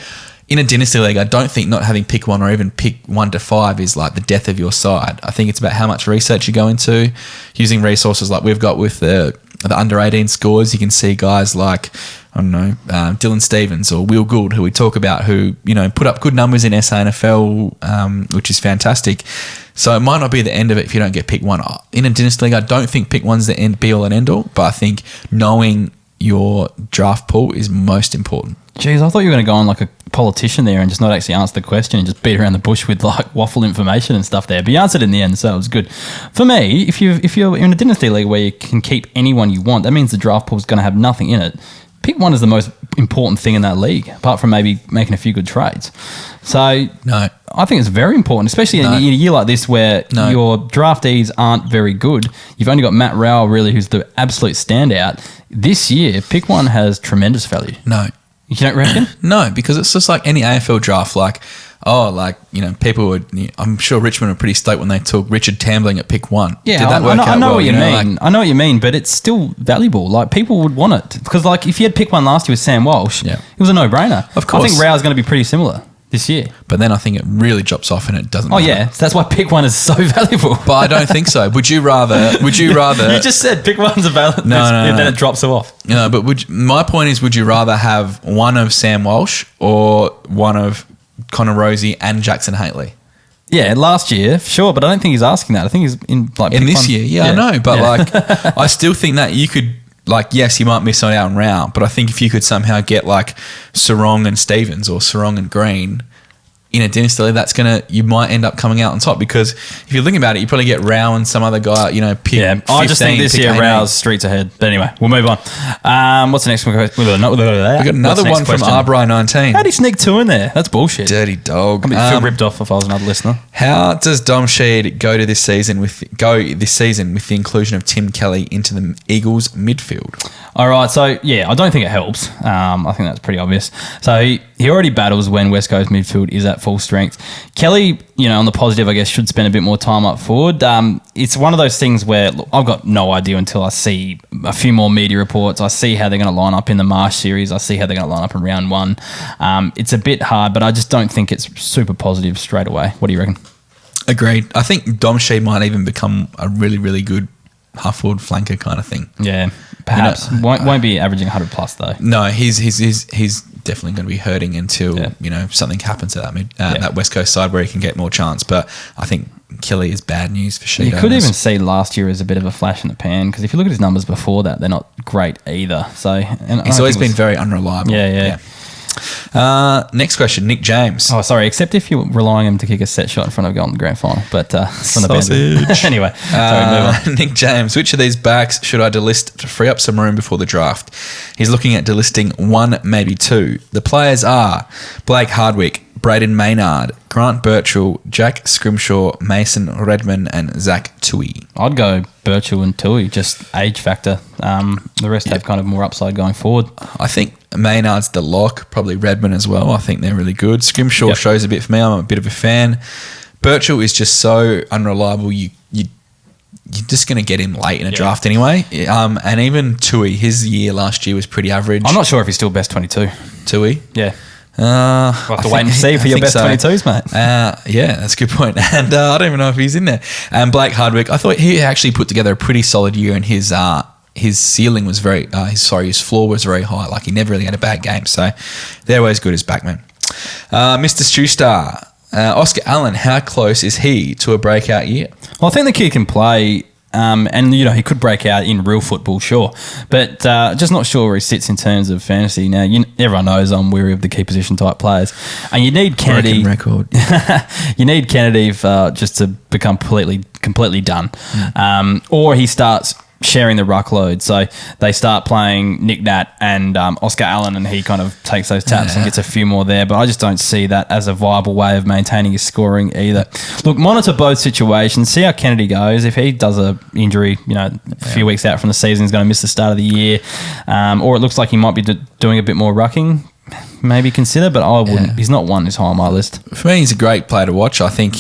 in a dynasty league, I don't think not having pick 1 or even pick 1 to 5 is like the death of your side. I think it's about how much research you go into, using resources like we've got with the under 18 scores. You can see guys like, I don't know, Dylan Stevens or Will Gould, who we talk about, who, put up good numbers in SANFL, which is fantastic. So it might not be the end of it if you don't get pick 1. In a dynasty league, I don't think pick 1's the end, be all and end all, but I think knowing your draft pool is most important. Jeez, I thought you were going to go on like a politician there and just not actually answer the question and just beat around the bush with like waffle information and stuff there. But you answered in the end, so it was good. For me, if you're in a dynasty league where you can keep anyone you want, that means the draft pool is going to have nothing in it. Pick 1 is the most important thing in that league, apart from maybe making a few good trades. So no, I think it's very important, especially in a year like this where your draftees aren't very good. You've only got Matt Rowell, really, who's the absolute standout. This year, pick 1 has tremendous value. No. You don't reckon? No, because it's just like any AFL draft, people would... I'm sure Richmond were pretty stoked when they took Richard Tambling at pick 1. Yeah, Did that work out I know well, what you mean. I know what you mean, but it's still valuable. Like, people would want it. Because, like, if you had pick 1 last year with Sam Walsh, it was a no-brainer. Of course. I think Rowell's going to be pretty similar this year. But then I think it really drops off and it doesn't Oh, matter. yeah. So that's why pick 1 is so valuable. But I don't think so. Would you rather... You just said pick 1's available. No. Then it drops off. No, but my point is, would you rather have one of Sam Walsh or one of Connor Rosie and Jackson Haitley? Yeah, last year, sure, but I don't think he's asking that. I think he's in this year. Yeah, I know, but I still think that you could, yes, you might miss out on Rao, but I think if you could somehow get Sarong and Stevens or Sarong and Green in a dynasty league, you might end up coming out on top, because if you're looking about it, you probably get Rao and some other guy, pick 15, I just think this year 18. Rao's streets ahead. But anyway, we'll move on. What's the next one? We've got another one from Arbry 19. How do you sneak 2 in there? That's bullshit. Dirty dog. I'd feel ripped off if I was another listener. How does Dom Sheed go this season with the inclusion of Tim Kelly into the Eagles midfield? All right, so yeah, I don't think it helps. I think that's pretty obvious. So he already battles when West Coast midfield is at full strength. Kelly, on the positive, I guess, should spend a bit more time up forward. It's one of those things where, look, I've got no idea until I see a few more media reports. I see how they're going to line up in the Marsh series. I see how they're going to line up in round 1. It's a bit hard, but I just don't think it's super positive straight away. What do you reckon? Agreed. I think Dom Sheed might even become a really, really good half-forward flanker kind of thing. Yeah, perhaps. Won't be averaging 100 plus though. No, he's definitely going to be hurting until something happens to that West Coast side where he can get more chance. But I think Kelly is bad news for Sheed. You could even see last year as a bit of a flash in the pan, because if you look at his numbers before that, they're not great either. So he's always been very unreliable. Yeah. Next question, Nick James. Oh, sorry. Except if you're relying on him to kick a set shot in front of goal in the grand final. But from the Sausage. anyway, sorry, move on. Nick James, which of these backs should I delist to free up some room before the draft? He's looking at delisting 1, maybe 2. The players are Blake Hardwick, Braden Maynard, Grant Birchall, Jack Scrimshaw, Mason Redman, and Zach Tui. I'd go Birchall and Tui, just age factor. The rest have kind of more upside going forward. I think Maynard's the lock, probably Redman as well. I think they're really good. Scrimshaw shows a bit for me. I'm a bit of a fan. Birchall is just so unreliable. You're just going to get him late in a draft anyway. And even Tui, his year last year was pretty average. I'm not sure if he's still best 22. Tui? Yeah. We'll have to wait and see for your best 22s, mate. Yeah, that's a good point. And I don't even know if he's in there. And Blake Hardwick, I thought he actually put together a pretty solid year, and his ceiling was his floor was very high. Like, he never really had a bad game. So they're always good as backman. Mr. Stew Star, Oscar Allen, how close is he to a breakout year? Well, I think the kid can play. And, he could break out in real football, sure. But just not sure where he sits in terms of fantasy. Now, everyone knows I'm weary of the key position type players. And you need Kennedy. Record. You need Kennedy just to become completely done. Or he starts sharing the ruckload. So they start playing Nick Nat and Oscar Allen, and he kind of takes those taps and gets a few more there. But I just don't see that as a viable way of maintaining his scoring either. Look, monitor both situations. See how Kennedy goes. If he does a injury, a few weeks out from the season, he's going to miss the start of the year, or it looks like he might be doing a bit more rucking, maybe consider. But I wouldn't. He's not one who's high on my list. For me, he's a great player to watch. I think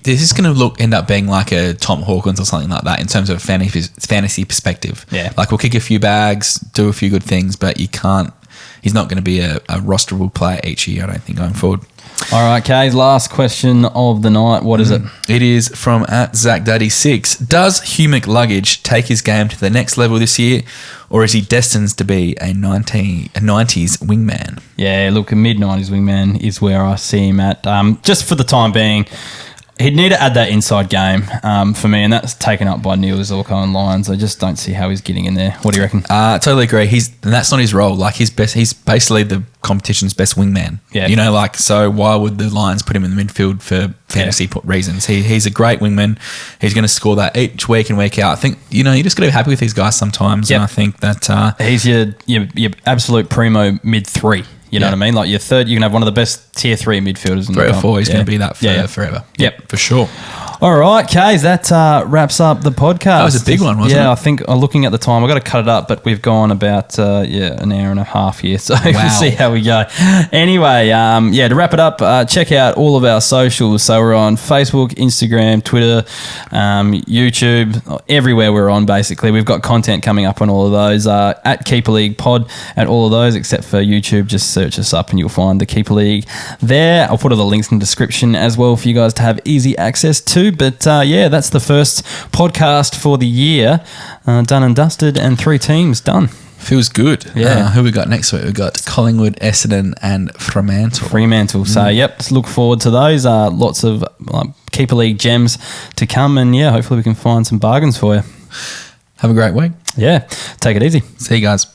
this is going to end up being like a Tom Hawkins or something like that in terms of fantasy perspective. Yeah. Like, we'll kick a few bags, do a few good things, but he's not going to be a rosterable player each year, I don't think, going forward. All right, Kay's last question of the night. What is it? It is from @ZachDaddy6. Does Hugh McLuggage take his game to the next level this year, or is he destined to be a 90s wingman? Yeah, look, a mid-90s wingman is where I see him at. Just for the time being, he'd need to add that inside game for me, and that's taken up by Neil Zorko and Lyons. I just don't see how he's getting in there. What do you reckon? Totally agree. And that's not his role. Like, he's basically the competition's best wingman. Yeah. So why would the Lions put him in the midfield for fantasy reasons? He's a great wingman. He's going to score that each week in, week out. I think, you just got to be happy with these guys sometimes. Yep. And I think that he's your absolute primo mid-3. You know what I mean? Like, your third, you can have one of the best tier 3 midfielders in 3 or 4. He's going to be that for forever. Yep, for sure. All right, Kays, that wraps up the podcast. That was a big one, wasn't it? Yeah, I think looking at the time, I've got to cut it up, but we've gone about an hour and a half here, so we'll see how we go. Anyway, to wrap it up, check out all of our socials. So we're on Facebook, Instagram, Twitter, YouTube, everywhere we're on, basically. We've got content coming up on all of those. At Keeper League Pod at all of those, except for YouTube. Just search us up and you'll find the Keeper League there. I'll put all the links in the description as well for you guys to have easy access to. But that's the first podcast for the year done and dusted, and 3 teams done. Feels good. Yeah. Who we got next week? We've got Collingwood, Essendon and Fremantle. So, let's look forward to those. Lots of Keeper League gems to come, and hopefully we can find some bargains for you. Have a great week. Yeah, take it easy. See you guys.